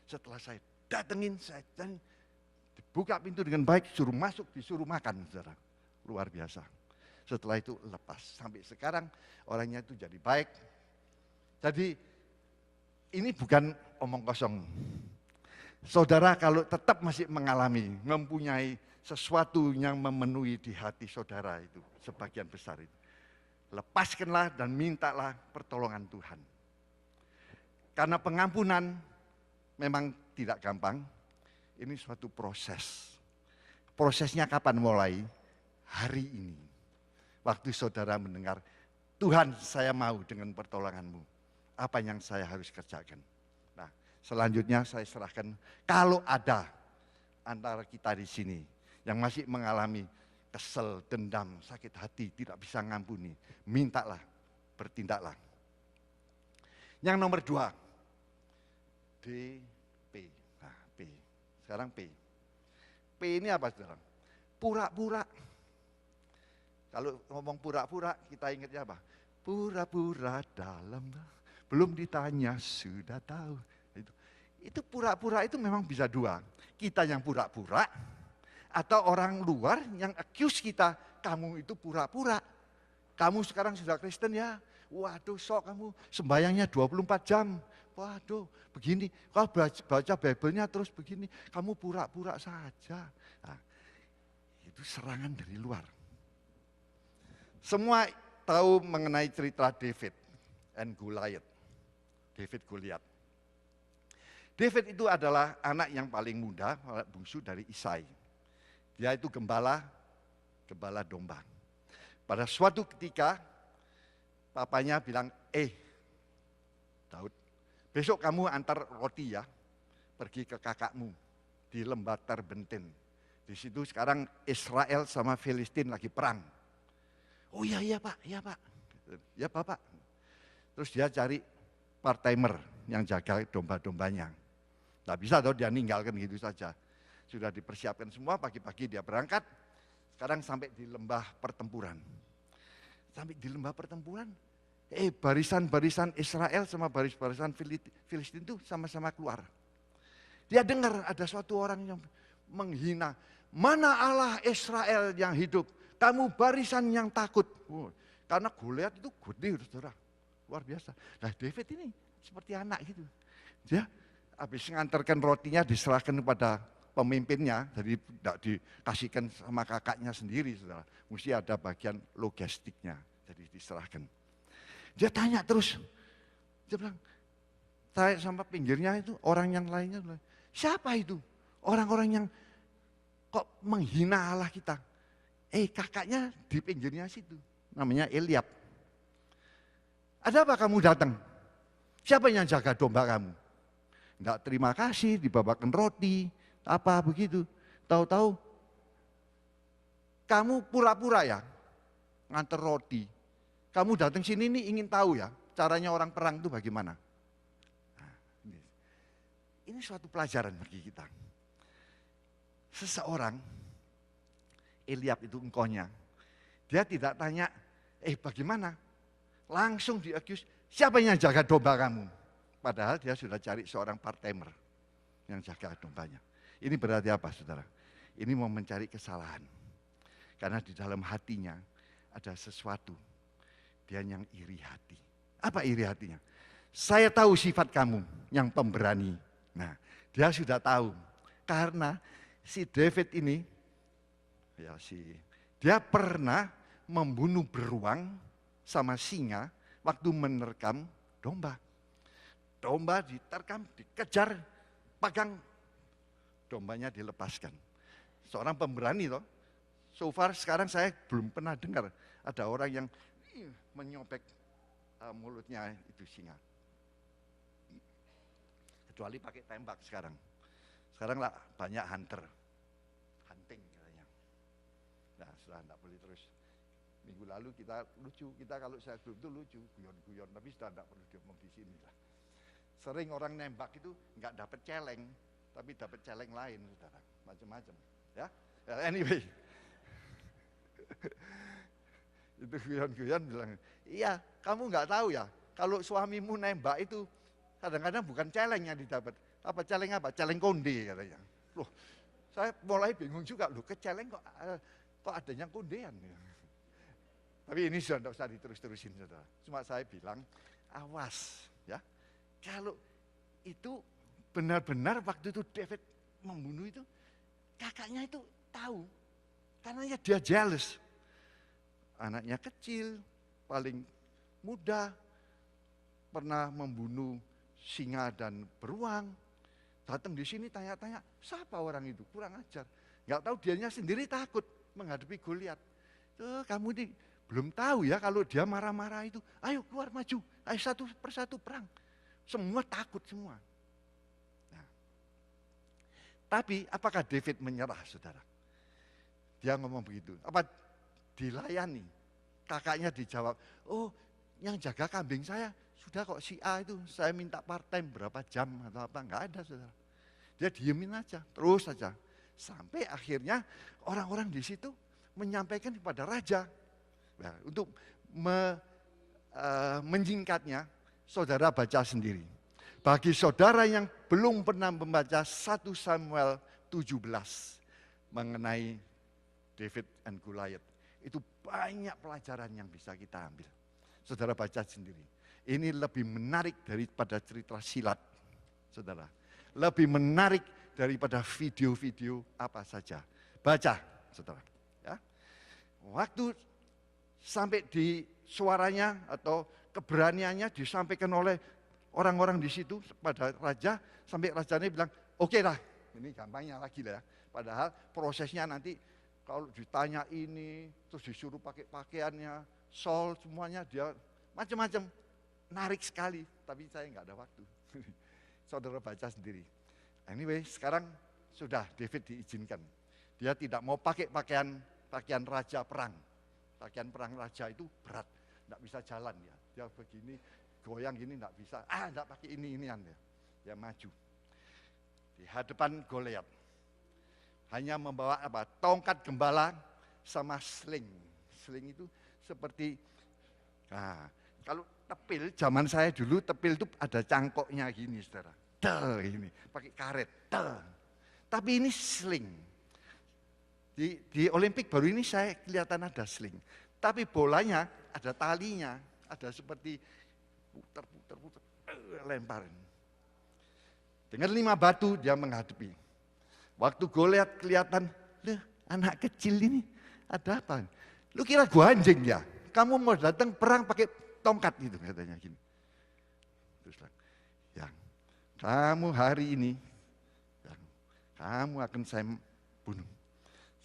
Setelah saya datengin saya dibuka pintu dengan baik, suruh masuk, disuruh makan, saudara. Luar biasa. Setelah itu lepas. Sampai sekarang orangnya itu jadi baik. Jadi ini bukan omong kosong. Saudara kalau tetap masih mengalami, mempunyai sesuatu yang memenuhi di hati saudara itu, sebagian besar itu. Lepaskanlah dan mintalah pertolongan Tuhan. Karena pengampunan memang tidak gampang. Ini suatu proses. Prosesnya kapan mulai? Hari ini. Waktu saudara mendengar, Tuhan saya mau dengan pertolonganmu. Apa yang saya harus kerjakan? Nah, selanjutnya saya serahkan. Kalau ada antara kita di sini yang masih mengalami kesel, dendam, sakit hati, tidak bisa ngampuni, mintalah, bertindaklah. Yang nomor 2, DP. Nah, P. Sekarang P. P ini apa saudara? Pura-pura. Kalau ngomong pura-pura, kita ingatnya apa? Pura-pura dalam, belum ditanya sudah tahu. Itu pura-pura itu memang bisa dua. Kita yang pura-pura, atau orang luar yang accuse kita, kamu itu pura-pura. Kamu sekarang sudah Kristen ya, waduh sok kamu sembayangnya 24 jam. Waduh begini, kalau baca Bible-nya terus begini, kamu pura-pura saja. Nah, itu serangan dari luar. Semua tahu mengenai cerita David and Goliath. David Goliath. David itu adalah anak yang paling muda, bungsu dari Isai. Dia itu gembala domba. Pada suatu ketika, papanya bilang, Daud, besok kamu antar roti ya, pergi ke kakakmu di lembah Terbenten. Di situ sekarang Israel sama Filistin lagi perang. Oh iya pak, ya bapak. Terus dia cari part-timer yang jaga domba-dombanya. Tidak bisa dia ninggalkan gitu saja. Sudah dipersiapkan semua, pagi-pagi dia berangkat. Sekarang sampai di lembah pertempuran. Sampai di lembah pertempuran, barisan-barisan Israel sama barisan Filistin itu sama-sama keluar. Dia dengar ada suatu orang yang menghina, mana Allah Israel yang hidup, kamu barisan yang takut. Karena Goliath itu gede, saudara, luar biasa. Nah David ini seperti anak gitu. Dia habis mengantarkan rotinya diserahkan kepada pemimpinnya, jadi tidak dikasihkan sama kakaknya sendiri, saudara. Mesti ada bagian logistiknya, jadi diserahkan. Dia tanya terus, dia bilang, saya sama pinggirnya itu orang yang lainnya, siapa itu? Orang-orang yang kok menghina Allah kita. Kakaknya di pinggirnya situ, namanya Eliab. Ada apa kamu datang? Siapa yang jaga domba kamu? Enggak terima kasih, dibawakan roti, apa begitu. Tahu-tahu kamu pura-pura ya nganter roti. Kamu datang sini nih ingin tahu ya caranya orang perang itu bagaimana. Nah, ini suatu pelajaran bagi kita. Seseorang, Eliab itu engkonya, dia tidak tanya, bagaimana? Langsung di-accuse, siapa yang jaga domba kamu? Padahal dia sudah cari seorang part-timer yang jaga dombanya. Ini berarti apa saudara? Ini mau mencari kesalahan. Karena di dalam hatinya ada sesuatu. Dia yang iri hati. Apa iri hatinya? Saya tahu sifat kamu yang pemberani. Nah, dia sudah tahu. Karena si David ini, dia pernah membunuh beruang sama singa waktu menerkam domba. Domba diterkam, dikejar, pegang, dombanya dilepaskan. Seorang pemberani toh. So far sekarang saya belum pernah dengar ada orang yang menyobek mulutnya itu singa. Kecuali pakai tembak sekarang. Sekarang lah banyak hunting katanya. Nah sudah tidak boleh terus. Minggu lalu kita lucu, kita kalau saya grup itu lucu, guyon-guyon, tapi sudah tidak perlu diomong di sini lah. Sering orang nembak itu nggak dapat celeng, tapi dapat celeng lain, saudara, macam-macam. Ya, anyway, itu guyon-guyon bilang, iya, kamu nggak tahu ya, kalau suamimu nembak itu kadang-kadang bukan celeng yang didapat, apa celeng apa? Celeng konde katanya. Loh, saya mulai bingung juga, loh, ke celeng kok adanya kondean? Tapi ini sudah tidak usah diterus-terusin, saudara. Cuma saya bilang, awas, ya. Kalau itu benar-benar waktu itu David membunuh itu, kakaknya itu tahu. Karena dia jealous. Anaknya kecil, paling muda, pernah membunuh singa dan beruang. Datang di sini tanya-tanya, siapa orang itu? Kurang ajar. Nggak tahu dianya sendiri takut menghadapi Goliat. Kamu ini belum tahu ya kalau dia marah-marah itu, ayo keluar maju, ayo satu persatu perang. Semua takut semua. Nah, tapi apakah David menyerah, saudara? Dia ngomong begitu. Apa dilayani? Kakaknya dijawab, oh yang jaga kambing saya sudah kok si A itu, saya minta part time berapa jam atau apa, enggak ada, saudara. Dia diemin aja, terus saja. Sampai akhirnya orang-orang di situ menyampaikan kepada raja. Nah, untuk menyingkatnya, saudara baca sendiri. Bagi saudara yang belum pernah membaca 1 Samuel 17 mengenai David and Goliath, itu banyak pelajaran yang bisa kita ambil. Saudara baca sendiri. Ini lebih menarik daripada cerita silat, saudara. Lebih menarik daripada video-video apa saja. Baca, saudara. Ya. Waktu sampai di suaranya atau keberaniannya disampaikan oleh orang-orang di situ pada raja, sampai rajanya bilang, oke lah, ini gampangnya lagi lah ya. Padahal prosesnya nanti kalau ditanya ini, terus disuruh pakai pakaiannya, shawl semuanya, dia macam-macam, menarik sekali, tapi saya nggak ada waktu. Saudara baca sendiri. Anyway, sekarang sudah David diizinkan. Dia tidak mau pakai pakaian raja perang. Pakaian perang raja itu berat, tidak bisa jalan ya. Dia begini, goyang gini tidak bisa. Tidak pakai ini-inian ya. Dia maju di hadapan Goliat. Hanya membawa apa? Tongkat gembala sama sling. Sling itu seperti, kalau tepil zaman saya dulu, tepil itu ada cangkoknya gini, saudara. Ini pakai karet. Tapi ini sling. Di Olimpik baru ini saya kelihatan ada sling. Tapi bolanya ada talinya, ada seperti putar, lemparin. Dengan 5 batu dia menghadapi. Waktu Goliat kelihatan, anak kecil ini ada apa? Lu kira gua anjing ya? Kamu mau datang perang pakai tongkat gitu katanya gini. Terus yang kamu hari ini, kamu akan saya bunuh.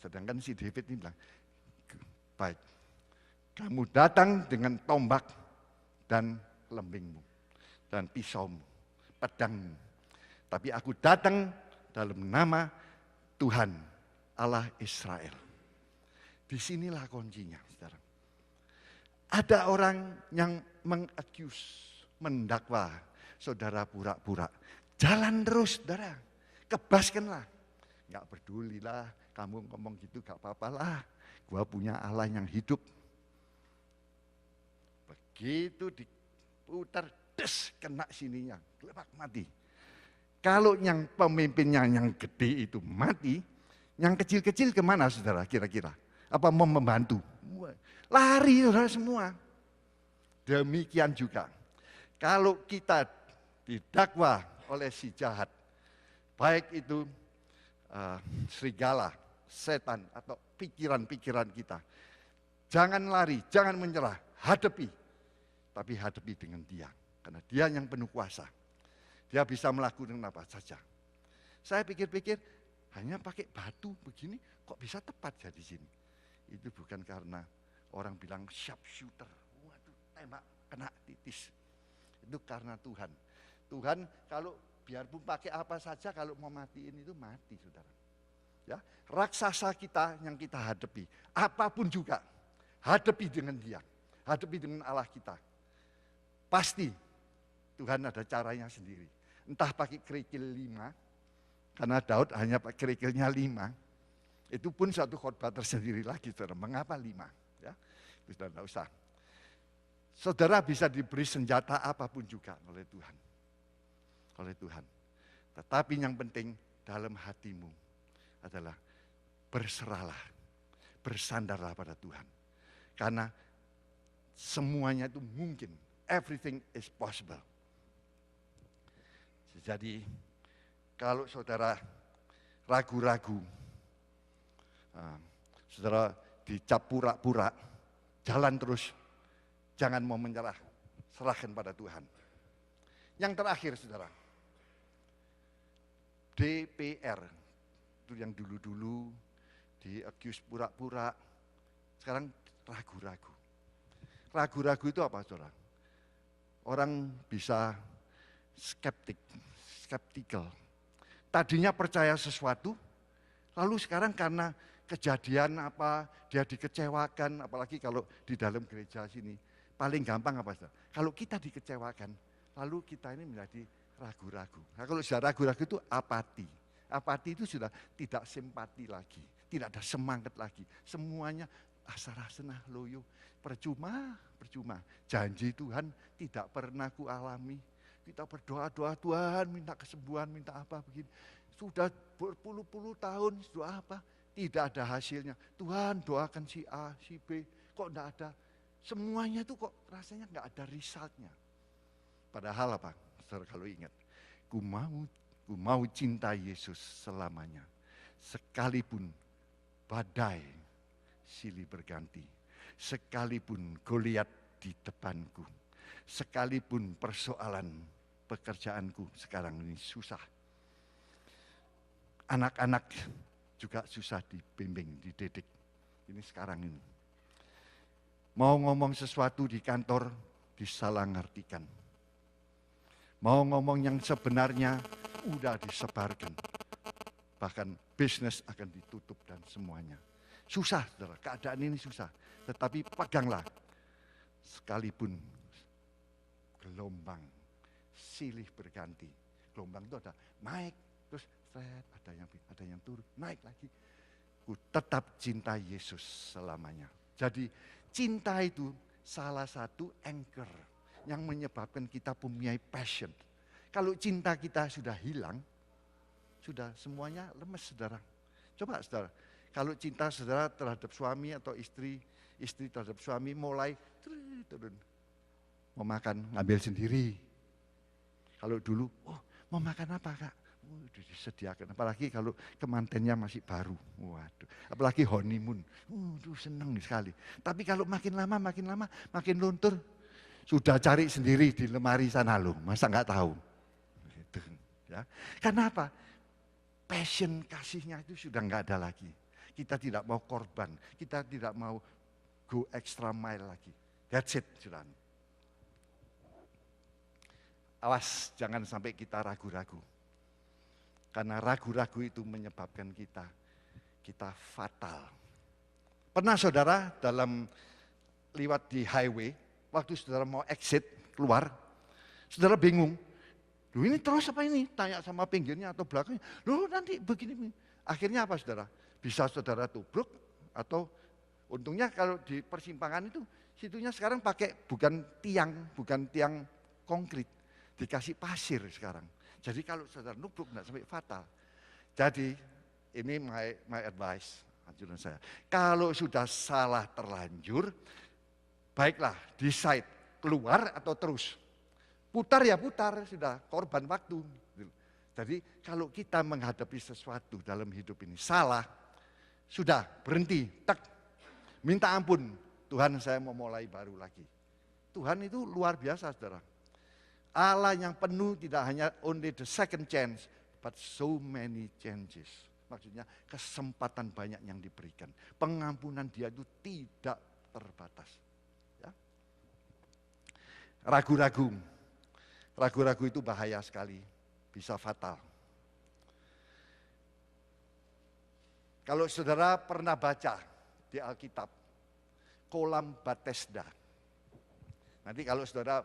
Sedangkan si David ini bilang, baik, kamu datang dengan tombak dan lembingmu, dan pisaumu, pedangmu. Tapi aku datang dalam nama Tuhan Allah Israel. Disinilah kuncinya, saudara. Ada orang yang mengaccuse, mendakwa saudara pura-pura. Jalan terus, saudara. Kebaskanlah. Enggak pedulilah, kamu ngomong gitu gak apa-apalah. Gua punya Allah yang hidup. Begitu diputar, des, kena sininya, gelebak mati. Kalau yang pemimpinnya yang gede itu mati, yang kecil-kecil kemana, saudara, kira-kira? Apa mau membantu? Lari, saudara, semua. Demikian juga, kalau kita didakwa oleh si jahat, baik itu serigala, setan, atau pikiran-pikiran kita, jangan lari, jangan menyerah, hadapi. tapi hadapi dengan Dia. Karena Dia yang penuh kuasa. Dia bisa melakukan apa saja. Saya pikir-pikir, hanya pakai batu begini kok bisa tepat jadi sini. Itu bukan karena orang bilang sharpshooter. Waduh, tembak kena titis. Itu karena Tuhan. Tuhan kalau biarpun pakai apa saja, kalau mau matiin itu mati, saudara. Ya, raksasa kita yang kita hadapi, apapun juga, hadapi dengan Dia. Hadapi dengan Allah kita. Pasti Tuhan ada caranya sendiri. Entah pakai kerikil 5, karena Daud hanya pakai kerikilnya 5. Itu pun satu khotbah tersendiri lagi, saudara. Mengapa 5? Ya, itu sudah tidak usah. Saudara bisa diberi senjata apapun juga oleh Tuhan. Oleh Tuhan. Tetapi yang penting dalam hatimu adalah berserahlah. Bersandarlah pada Tuhan. Karena semuanya itu mungkin. Everything is possible. Jadi kalau saudara ragu-ragu, saudara dicap pura-pura, jalan terus, jangan mau menyerah, serahkan pada Tuhan. Yang terakhir saudara, DPR, itu yang dulu-dulu di-accuse pura-pura, sekarang ragu-ragu. Ragu-ragu itu apa saudara? Orang bisa skeptical. Tadinya percaya sesuatu, lalu sekarang karena kejadian apa, dia dikecewakan, apalagi kalau di dalam gereja sini. Paling gampang apa? Kalau kita dikecewakan, lalu kita ini menjadi ragu-ragu. Nah, kalau sudah ragu-ragu itu apati. Apati itu sudah tidak simpati lagi, tidak ada semangat lagi. Semuanya asar-asenah loyo, percuma. Janji Tuhan tidak pernah kualami. Kita berdoa-doa, Tuhan minta kesembuhan, minta apa begini. Sudah berpuluh-puluh tahun, doa apa? Tidak ada hasilnya. Tuhan doakan si A, si B, kok enggak ada. Semuanya itu kok rasanya enggak ada resultnya. Padahal apa? Saudara kalau ingat, ku mau cinta Yesus selamanya. Sekalipun badai silih berganti. Sekalipun Goliat di depanku. Sekalipun persoalan pekerjaanku sekarang ini susah. Anak-anak juga susah dibimbing, dididik. Ini sekarang ini. Mau ngomong sesuatu di kantor, disalah-ngartikan. Mau ngomong yang sebenarnya, udah disebarkan. Bahkan bisnis akan ditutup dan semuanya. Susah, saudara. Keadaan ini susah. Tetapi peganglah. Sekalipun gelombang silih berganti. Gelombang itu ada naik, terus ada yang turun, naik lagi. Ku tetap cinta Yesus selamanya. Jadi cinta itu salah satu anchor yang menyebabkan kita mempunyai passion. Kalau cinta kita sudah hilang, sudah semuanya lemes saudara. Coba saudara, kalau cinta saudara terhadap suami atau istri terhadap suami mulai turun. Mau makan, ngambil sendiri. Kalau dulu, mau makan apa kak? Disediakan. Apalagi kalau kemantennya masih baru. Waduh. Apalagi honeymoon. Senang sekali. Tapi kalau makin lama, makin luntur. Sudah cari sendiri di lemari sana loh. Masa nggak tahu? Gitu, ya. Karena apa? Passion kasihnya itu sudah nggak ada lagi. Kita tidak mau korban. Kita tidak mau go extra mile lagi. That's it, sudah. Awas, jangan sampai kita ragu-ragu. Karena ragu-ragu itu menyebabkan kita fatal. Pernah saudara dalam lewat di highway, waktu saudara mau exit, keluar, saudara bingung. Loh ini terus apa ini? Tanya sama pinggirnya atau belakangnya. Loh nanti begini. Akhirnya apa saudara? Bisa saudara tubruk atau untungnya kalau di persimpangan itu, situnya sekarang pakai bukan tiang konkret. Dikasih pasir sekarang. Jadi kalau saudara nubruk enggak sampai fatal. Jadi ini my advice, anjuran saya. Kalau sudah salah terlanjur, baiklah decide keluar atau terus. Putar ya putar, sudah korban waktu. Jadi kalau kita menghadapi sesuatu dalam hidup ini salah, sudah berhenti, minta ampun. Tuhan saya mau mulai baru lagi. Tuhan itu luar biasa, saudara. Allah yang penuh tidak hanya only the second chance, but so many chances. Maksudnya kesempatan banyak yang diberikan. Pengampunan dia itu tidak terbatas. Ya. Ragu-ragu. Ragu-ragu itu bahaya sekali, bisa fatal. Kalau saudara pernah baca di Alkitab, kolam Bethesda. Nanti kalau saudara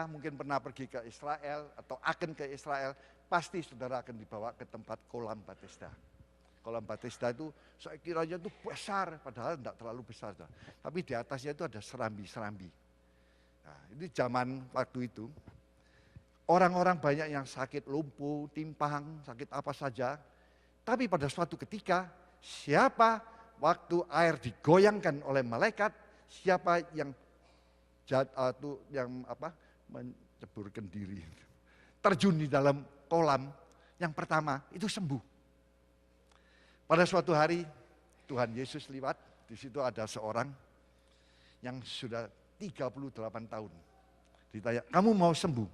mungkin pernah pergi ke Israel atau akan ke Israel, pasti saudara akan dibawa ke tempat kolam Bethesda. Kolam Bethesda itu saya kiranya itu besar, padahal tidak terlalu besar. Tapi di atasnya itu ada serambi-serambi. Nah, ini zaman waktu itu, orang-orang banyak yang sakit lumpuh, timpang, sakit apa saja. Tapi pada suatu ketika, siapa waktu air digoyangkan oleh malaikat, siapa yang menceburkan diri, terjun di dalam kolam, yang pertama itu sembuh. Pada suatu hari Tuhan Yesus lewat, di situ ada seorang yang sudah 38 tahun. Ditanya, kamu mau sembuh?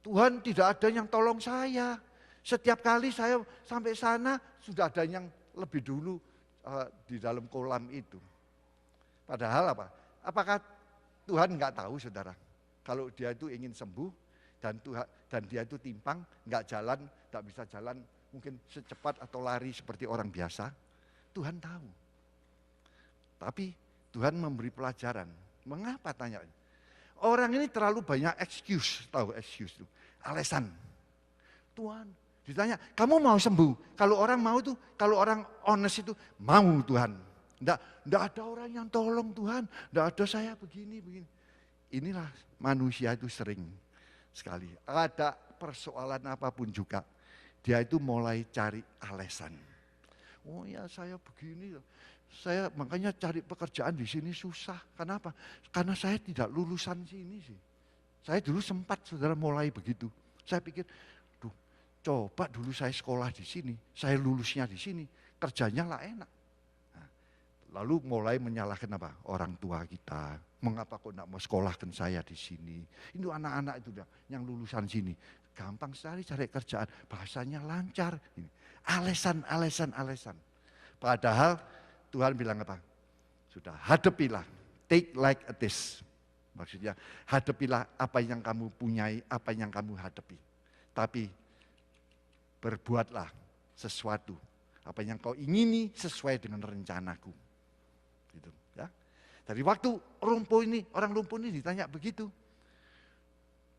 Tuhan, tidak ada yang tolong saya. Setiap kali saya sampai sana sudah ada yang lebih dulu di dalam kolam itu. Padahal apa? Apakah Tuhan nggak tahu, saudara? Kalau dia itu ingin sembuh dan dia itu timpang, nggak jalan, nggak bisa jalan, mungkin secepat atau lari seperti orang biasa, Tuhan tahu. Tapi Tuhan memberi pelajaran. Mengapa, tanya? Orang ini terlalu banyak excuse, tahu excuse itu, alasan. Tuhan, ditanya, kamu mau sembuh? Kalau orang mau tuh, kalau orang honest itu, mau Tuhan. Enggak ada orang yang tolong Tuhan, enggak ada saya begini. Inilah manusia itu sering sekali. Ada persoalan apapun juga, dia itu mulai cari alasan. Oh ya saya begini, saya makanya cari pekerjaan di sini susah. Kenapa? Karena saya tidak lulusan sini sih. Saya dulu sempat, saudara, mulai begitu. Saya pikir, coba dulu saya sekolah di sini, saya lulusnya di sini, kerjanya lah enak. Lalu mulai menyalahkan apa? Orang tua kita. Mengapa kok tidak mau sekolahkan saya di sini? Itu anak-anak itu yang lulusan sini. Gampang sekali cari kerjaan. Bahasanya lancar. Alasan. Padahal Tuhan bilang apa? Sudah, hadapilah. Take like it is. Maksudnya hadapilah apa yang kamu punyai, apa yang kamu hadapi. Tapi berbuatlah sesuatu. Apa yang kau ingini sesuai dengan rencanaku. Gitu, ya. Dari waktu orang lumpuh ini ditanya begitu.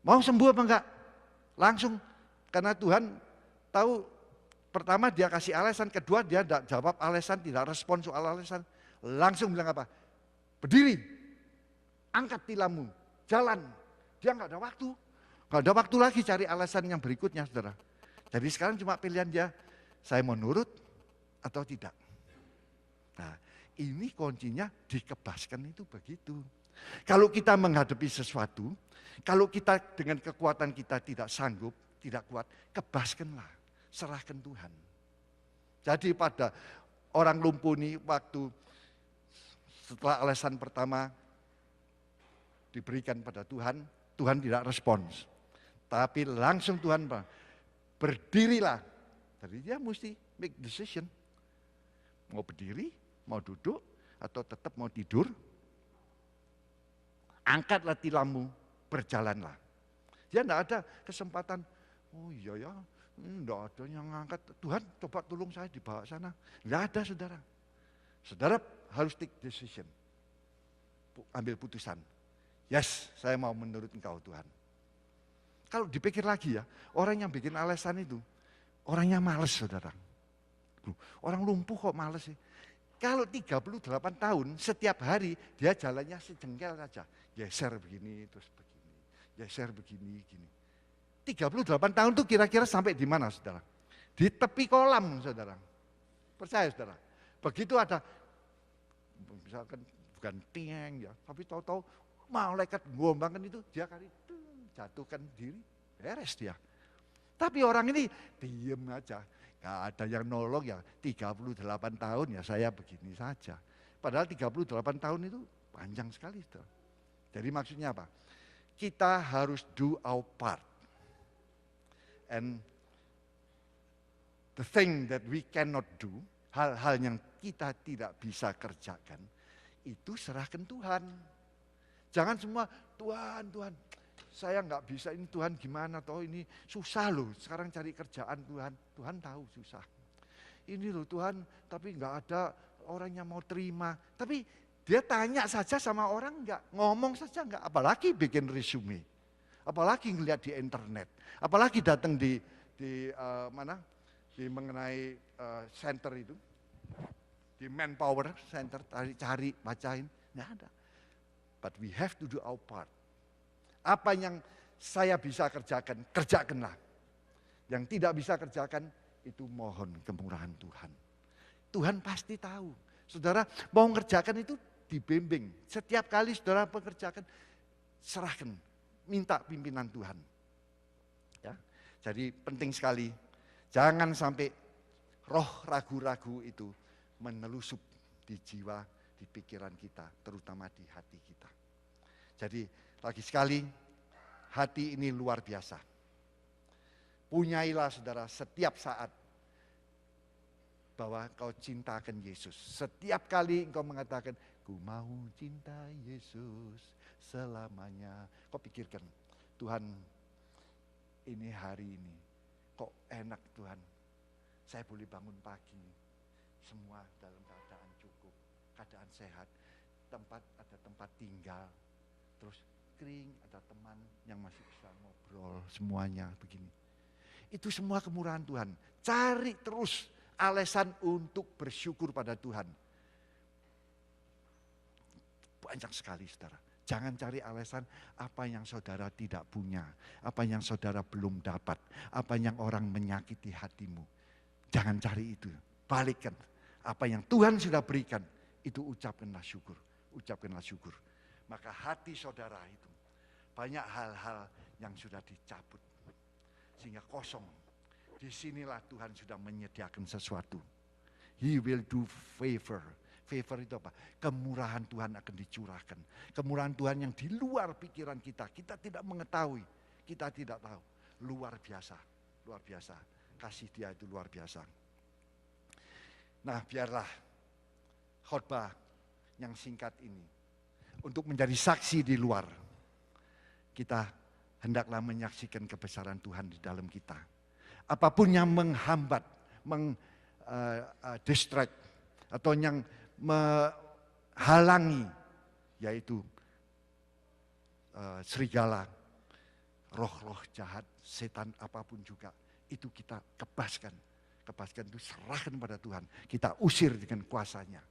Mau sembuh apa enggak? Langsung, karena Tuhan tahu, pertama dia kasih alasan, kedua dia tidak jawab alasan, tidak respon soal alasan. Langsung bilang apa? Berdiri, angkat tilammu, jalan. Dia enggak ada waktu. Enggak ada waktu lagi cari alasan yang berikutnya, saudara. Jadi sekarang cuma pilihan dia, saya mau nurut atau tidak. Nah, ini kuncinya dikebaskan itu begitu. Kalau kita menghadapi sesuatu, kalau kita dengan kekuatan kita tidak sanggup, tidak kuat, kebaskanlah, serahkan Tuhan. Jadi pada orang lumpuh ini waktu setelah alasan pertama diberikan pada Tuhan, Tuhan tidak respons. Tapi langsung Tuhan berdirilah. Jadi dia mesti make decision. Mau berdiri, mau duduk, atau tetap mau tidur. Angkatlah tilammu, berjalanlah. Dia tidak ada kesempatan, oh iya ya, tidak ada yang angkat. Tuhan coba tolong saya dibawa sana. Tidak ada, saudara. Saudara harus take decision. Ambil putusan. Yes, saya mau menurut Engkau Tuhan. Kalau dipikir lagi ya, orang yang bikin alasan itu, orangnya males, saudara. Orang lumpuh kok males sih? Kalau 38 tahun, setiap hari dia jalannya sejengkel saja. Geser begini, terus begini. Geser begini, gini. 38 tahun itu kira-kira sampai di mana, saudara? Di tepi kolam, saudara. Percaya, saudara? Begitu ada, misalkan bukan tiang ya, tapi tahu-tahu malaikat gombangkan itu, dia kali jatuhkan diri, beres dia. Tapi orang ini diem aja. Gak ada yang nolong ya, 38 tahun ya saya begini saja. Padahal 38 tahun itu panjang sekali. Jadi maksudnya apa? Kita harus do our part. And the thing that we cannot do, hal-hal yang kita tidak bisa kerjakan, itu serahkan Tuhan. Jangan semua, Tuhan, saya nggak bisa ini, Tuhan gimana, toh ini susah loh, sekarang cari kerjaan Tuhan. Tuhan tahu susah. Ini loh Tuhan, tapi nggak ada orang yang mau terima. Tapi dia tanya saja sama orang nggak, ngomong saja nggak, apalagi bikin resume. Apalagi ngeliat di internet, apalagi datang di mengenai center itu, di manpower center, cari, bacain, nggak ada. But we have to do our part. Apa yang saya bisa kerjakan, kerjakanlah. Yang tidak bisa kerjakan, itu mohon kemurahan Tuhan. Tuhan pasti tahu. Saudara mau mengerjakan itu dibimbing. Setiap kali saudara mengerjakan, serahkan, minta pimpinan Tuhan. Ya, jadi penting sekali, jangan sampai roh ragu-ragu itu menelusup di jiwa, di pikiran kita, terutama di hati kita. Jadi lagi sekali, hati ini luar biasa. Punyailah saudara setiap saat bahwa kau cintakan Yesus. Setiap kali engkau mengatakan, ku mau cinta Yesus selamanya. Kau pikirkan, Tuhan ini hari ini kok enak Tuhan. Saya boleh bangun pagi, semua dalam keadaan cukup, keadaan sehat, ada tempat tinggal, terus kering, ada teman yang masih bisa ngobrol, semuanya begini. Itu semua kemurahan Tuhan. Cari terus alasan untuk bersyukur pada Tuhan. Banyak sekali saudara. Jangan cari alasan apa yang saudara tidak punya, apa yang saudara belum dapat, apa yang orang menyakiti hatimu. Jangan cari itu, balikkan. Apa yang Tuhan sudah berikan, itu ucapkanlah syukur, ucapkanlah syukur. Maka hati saudara itu banyak hal-hal yang sudah dicabut sehingga kosong. Disinilah Tuhan sudah menyediakan sesuatu. He will do favor. Favor itu apa? Kemurahan Tuhan akan dicurahkan. Kemurahan Tuhan yang di luar pikiran kita. Kita tidak mengetahui, kita tidak tahu. Luar biasa, luar biasa. Kasih Dia itu luar biasa. Nah, biarlah khotbah yang singkat ini untuk menjadi saksi di luar. Kita hendaklah menyaksikan kebesaran Tuhan di dalam kita. Apapun yang menghambat, distract, atau yang menghalangi, yaitu serigala, roh-roh jahat, setan apapun juga, itu kita kebaskan. Kebaskan itu serahkan pada Tuhan. Kita usir dengan kuasanya.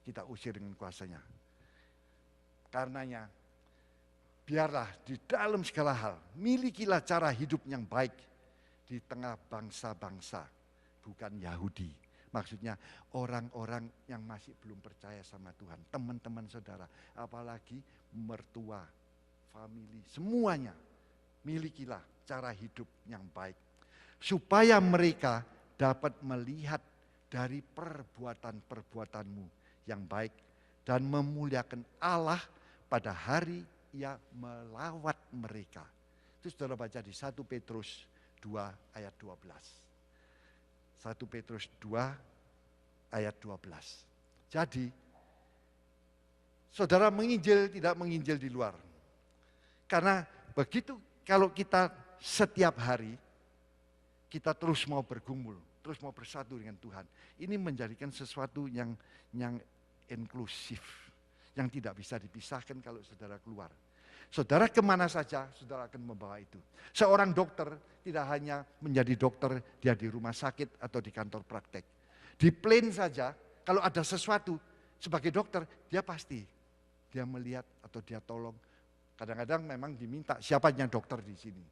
Kita usir dengan kuasanya. Karenanya, biarlah di dalam segala hal, milikilah cara hidup yang baik di tengah bangsa-bangsa, bukan Yahudi. Maksudnya orang-orang yang masih belum percaya sama Tuhan. Teman-teman saudara, apalagi mertua, famili, semuanya. Milikilah cara hidup yang baik. Supaya mereka dapat melihat dari perbuatan-perbuatanmu yang baik. Dan memuliakan Allah pada hari Ia melawat mereka. Itu saudara baca di 1 Petrus 2 ayat 12. 1 Petrus 2 ayat 12. Jadi, saudara menginjil tidak menginjil di luar. Karena begitu kalau kita setiap hari, kita terus mau bergumul, terus mau bersatu dengan Tuhan. Ini menjadikan sesuatu yang inklusif. Yang tidak bisa dipisahkan kalau saudara keluar. Saudara kemana saja, saudara akan membawa itu. Seorang dokter tidak hanya menjadi dokter dia di rumah sakit atau di kantor praktek. Di plane saja, kalau ada sesuatu sebagai dokter, dia pasti. Dia melihat atau dia tolong. Kadang-kadang memang diminta siapa yang dokter di sini.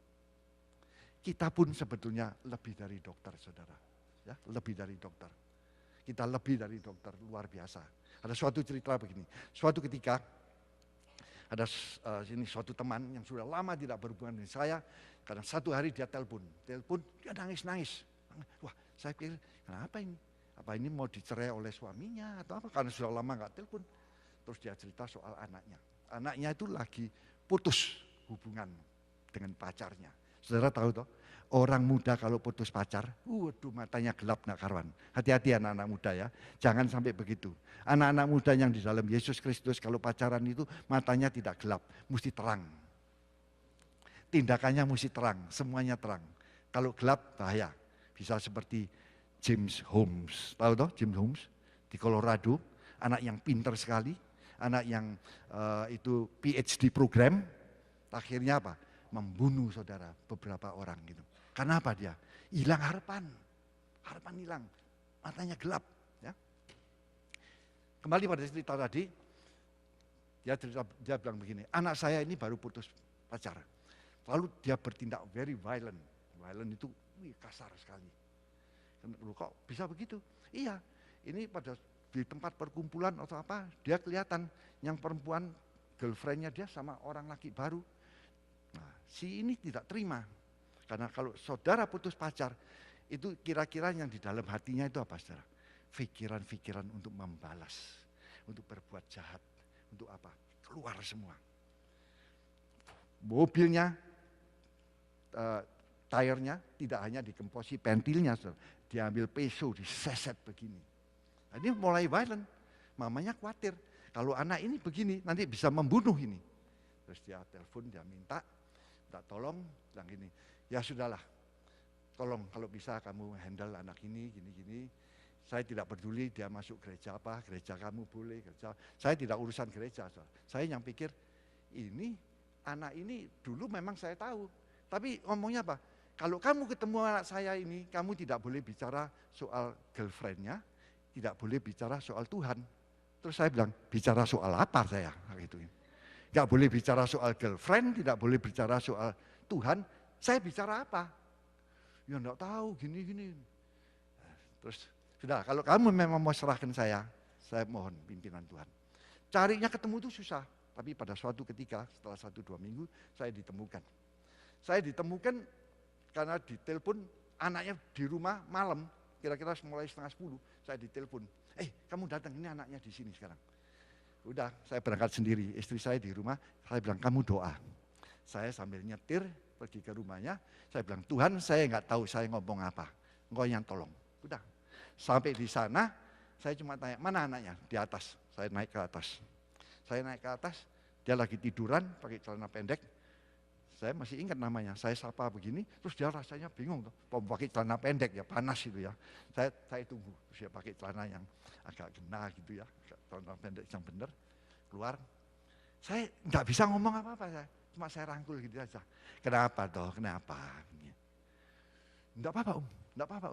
Kita pun sebetulnya lebih dari dokter, saudara. Ya, lebih dari dokter. Kita lebih dari dokter, luar biasa. Ada suatu cerita begini. Suatu ketika ada suatu teman yang sudah lama tidak berhubungan dengan saya. Kadang satu hari dia telepon, dia nangis-nangis. Wah, saya pikir kenapa ini? Apa ini mau dicerai oleh suaminya atau apa? Karena sudah lama nggak telepon. Terus dia cerita soal anaknya. Anaknya itu lagi putus hubungan dengan pacarnya. Saudara tahu toh, orang muda kalau putus pacar, waduh matanya gelap nak karuan. Hati-hati anak-anak muda ya, jangan sampai begitu. Anak-anak muda yang di dalam Yesus Kristus kalau pacaran itu matanya tidak gelap, mesti terang. Tindakannya mesti terang, semuanya terang. Kalau gelap bahaya, bisa seperti James Holmes. Tahu toh James Holmes di Colorado, anak yang pintar sekali, anak yang itu PhD program, akhirnya apa? Membunuh saudara beberapa orang gitu. Karena apa dia? Hilang harapan hilang, matanya gelap. Ya. Kembali pada cerita tadi, dia bilang begini, anak saya ini baru putus pacar. Lalu dia bertindak very violent. Violent itu kasar sekali. Kok bisa begitu? Iya, ini di tempat perkumpulan atau apa, dia kelihatan yang perempuan girlfriendnya dia sama orang laki baru. Nah, si ini tidak terima. Karena kalau saudara putus pacar, itu kira-kira yang di dalam hatinya itu apa saudara? Pikiran-pikiran untuk membalas, untuk berbuat jahat, untuk apa? Keluar semua. Mobilnya, tayarnya tidak hanya dikemposi pentilnya, saudara. Diambil pisau, diseset begini. Nah, ini mulai violent, mamanya khawatir. Kalau anak ini begini, nanti bisa membunuh ini. Terus dia telepon, dia minta tolong, bilang gini, ya sudahlah, tolong kalau bisa kamu handle anak ini, gini-gini. Saya tidak peduli dia masuk gereja apa, gereja kamu boleh, gereja. Saya tidak urusan gereja. Saya yang pikir, ini anak ini dulu memang saya tahu. Tapi ngomongnya apa? Kalau kamu ketemu anak saya ini, kamu tidak boleh bicara soal girlfriendnya, tidak boleh bicara soal Tuhan. Terus saya bilang, bicara soal apa saya? Gitu. Gak boleh bicara soal girlfriend, tidak boleh bicara soal Tuhan. Saya bicara apa? Ya enggak tahu, gini-gini. Terus, sudah kalau kamu memang mau serahkan saya mohon pimpinan Tuhan. Carinya ketemu itu susah. Tapi pada suatu ketika, setelah 1-2 minggu, saya ditemukan. Saya ditemukan karena ditelepon anaknya di rumah malam, kira-kira mulai 9:30, saya ditelepon. Kamu datang, ini anaknya di sini sekarang. Udah, saya berangkat sendiri, istri saya di rumah, saya bilang, kamu doa. Saya sambil nyetir, pergi ke rumahnya, saya bilang, Tuhan saya nggak tahu saya ngomong apa, Engkau yang tolong. Udah, sampai di sana, saya cuma tanya, mana anaknya? Di atas, saya naik ke atas. Saya naik ke atas, dia lagi tiduran, pakai celana pendek. Saya masih ingat namanya, saya sapa begini, terus dia rasanya bingung tuh, pakai celana pendek ya, panas itu ya. Saya tunggu, terus dia pakai celana yang agak kena gitu ya, celana pendek yang benar, keluar. Saya nggak bisa ngomong apa-apa, cuma saya rangkul gitu aja. Kenapa toh, kenapa? Enggak apa-apa enggak apa-apa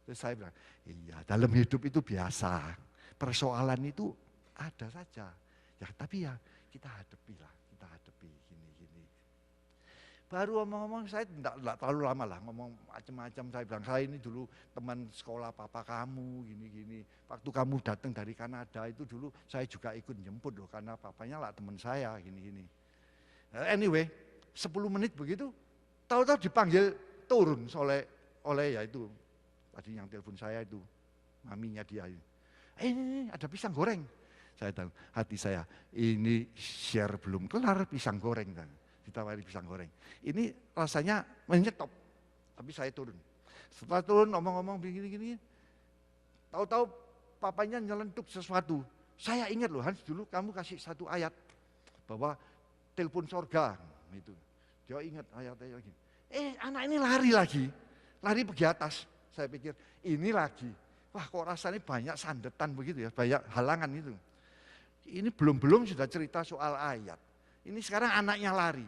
Terus saya bilang, iya dalam hidup itu biasa, persoalan itu ada saja. Ya tapi ya kita hadapi gini. Baru ngomong-ngomong saya enggak terlalu lama lah ngomong macam-macam. Saya bilang, saya ini dulu teman sekolah papa kamu, gini-gini. Waktu kamu datang dari Kanada itu dulu saya juga ikut jemput loh, karena papanya lah teman saya, gini-gini. Anyway, 10 menit begitu, tahu-tahu dipanggil turun oleh ya itu, tadi yang telepon saya itu, maminya dia. Ini ada pisang goreng. Saya tahu, hati saya, ini share belum kelar pisang goreng kan. Ditawari pisang goreng. Ini rasanya menyetop, tapi saya turun. Setelah turun ngomong-ngomong begini-gini, tahu-tahu papanya nyelentuk sesuatu. Saya ingat loh, Hans dulu kamu kasih satu ayat bahwa telepon sorga itu. Dia ingat ayat-ayat lagi. Anak ini lari pergi atas. Saya pikir ini lagi. Wah kok rasanya banyak sandetan begitu ya, banyak halangan itu. Ini belum sudah cerita soal ayat. Ini sekarang anaknya lari.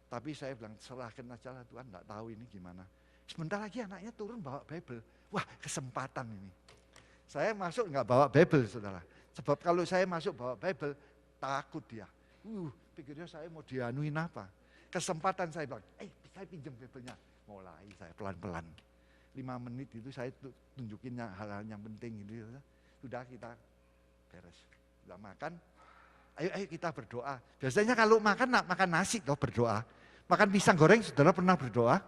Tapi saya bilang, serahkan aja lah Tuhan, enggak tahu ini gimana. Sebentar lagi anaknya turun bawa Bible. Wah kesempatan ini. Saya masuk enggak bawa Bible saudara. Sebab kalau saya masuk bawa Bible, takut dia. Pikirnya saya mau dianuin apa. Kesempatan saya bilang, saya pinjam Bible-nya. Mulai saya pelan-pelan. 5 menit itu saya tunjukin hal-hal yang penting. Gitu. Sudah kita beres. Sudah makan. Ayo kita berdoa. Biasanya kalau makan nasi toh berdoa. Makan pisang goreng, saudara pernah berdoa?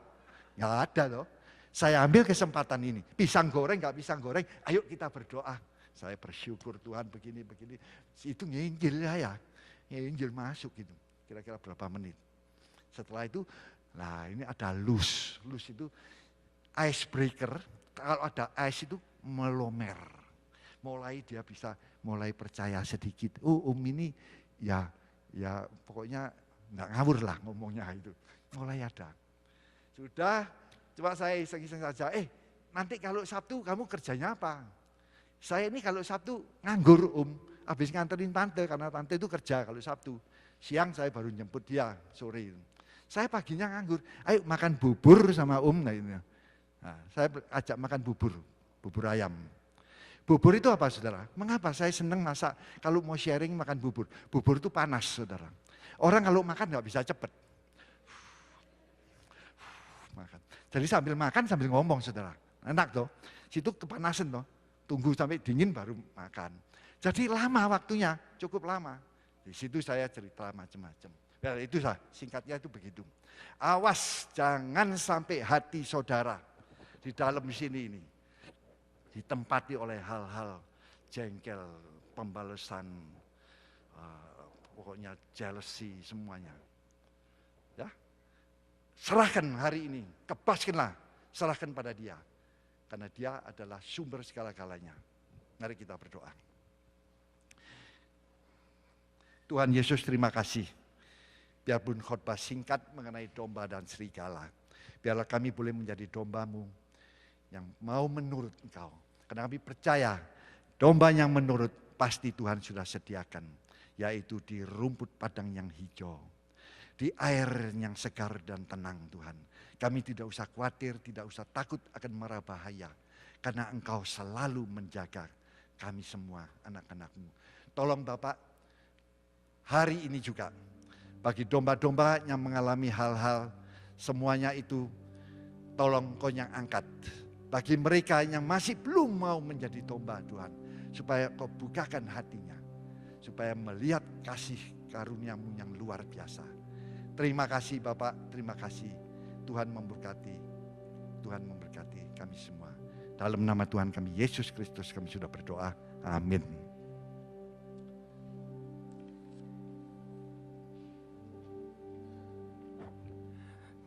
Nggak ada loh. Saya ambil kesempatan ini. Pisang goreng, nggak pisang goreng, ayo kita berdoa. Saya bersyukur Tuhan begini. Itu nginjil ya. Injil masuk gitu. Kira-kira berapa menit. Setelah itu, nah ini ada lus. Lus itu icebreaker. Kalau ada ice itu melomer. Mulai dia bisa mulai percaya sedikit. Oh ini ya pokoknya nggak ngawur lah ngomongnya itu. Mulai ada. Sudah, coba saya iseng-iseng saja. Nanti kalau Sabtu kamu kerjanya apa? Saya ini kalau Sabtu nganggur habis nganterin tante karena tante itu kerja kalau Sabtu. Siang saya baru jemput dia sore. Saya paginya nganggur. Ayo makan bubur sama Nah, saya ajak makan bubur ayam. Bubur itu apa saudara? Mengapa saya senang masak kalau mau sharing makan bubur? Bubur itu panas saudara. Orang kalau makan nggak bisa cepet. Makan. Jadi sambil makan sambil ngomong saudara. Enak toh. Situ kepanasan toh. Tunggu sampai dingin baru makan. Jadi lama waktunya, cukup lama. Di situ saya cerita macam-macam. Ya, itu singkatnya itu begitu. Awas jangan sampai hati saudara di dalam sini ini ditempati oleh hal-hal jengkel, pembalasan, pokoknya jealousy semuanya. Ya, serahkan hari ini, kebaskanlah, serahkan pada Dia, karena Dia adalah sumber segala-galanya. Mari kita berdoa. Tuhan Yesus, terima kasih. Biarpun khotbah singkat mengenai domba dan serigala, biarlah kami boleh menjadi domba-Mu yang mau menurut Engkau. Karena kami percaya domba yang menurut pasti Tuhan sudah sediakan, yaitu di rumput padang yang hijau, di air yang segar dan tenang Tuhan. Kami tidak usah khawatir, tidak usah takut akan mara bahaya, karena Engkau selalu menjaga kami semua anak-anak-Mu. Tolong Bapak, hari ini juga bagi domba-domba yang mengalami hal-hal semuanya itu, tolong Kau yang angkat. Bagi mereka yang masih belum mau menjadi domba Tuhan, supaya Kau bukakan hatinya, supaya melihat kasih karunia-Mu yang luar biasa. Terima kasih Bapak, terima kasih. Tuhan memberkati, Tuhan memberkati kami semua. Dalam nama Tuhan kami Yesus Kristus kami sudah berdoa. Amin.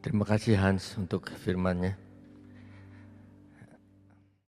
Terima kasih Hans untuk firman-Nya.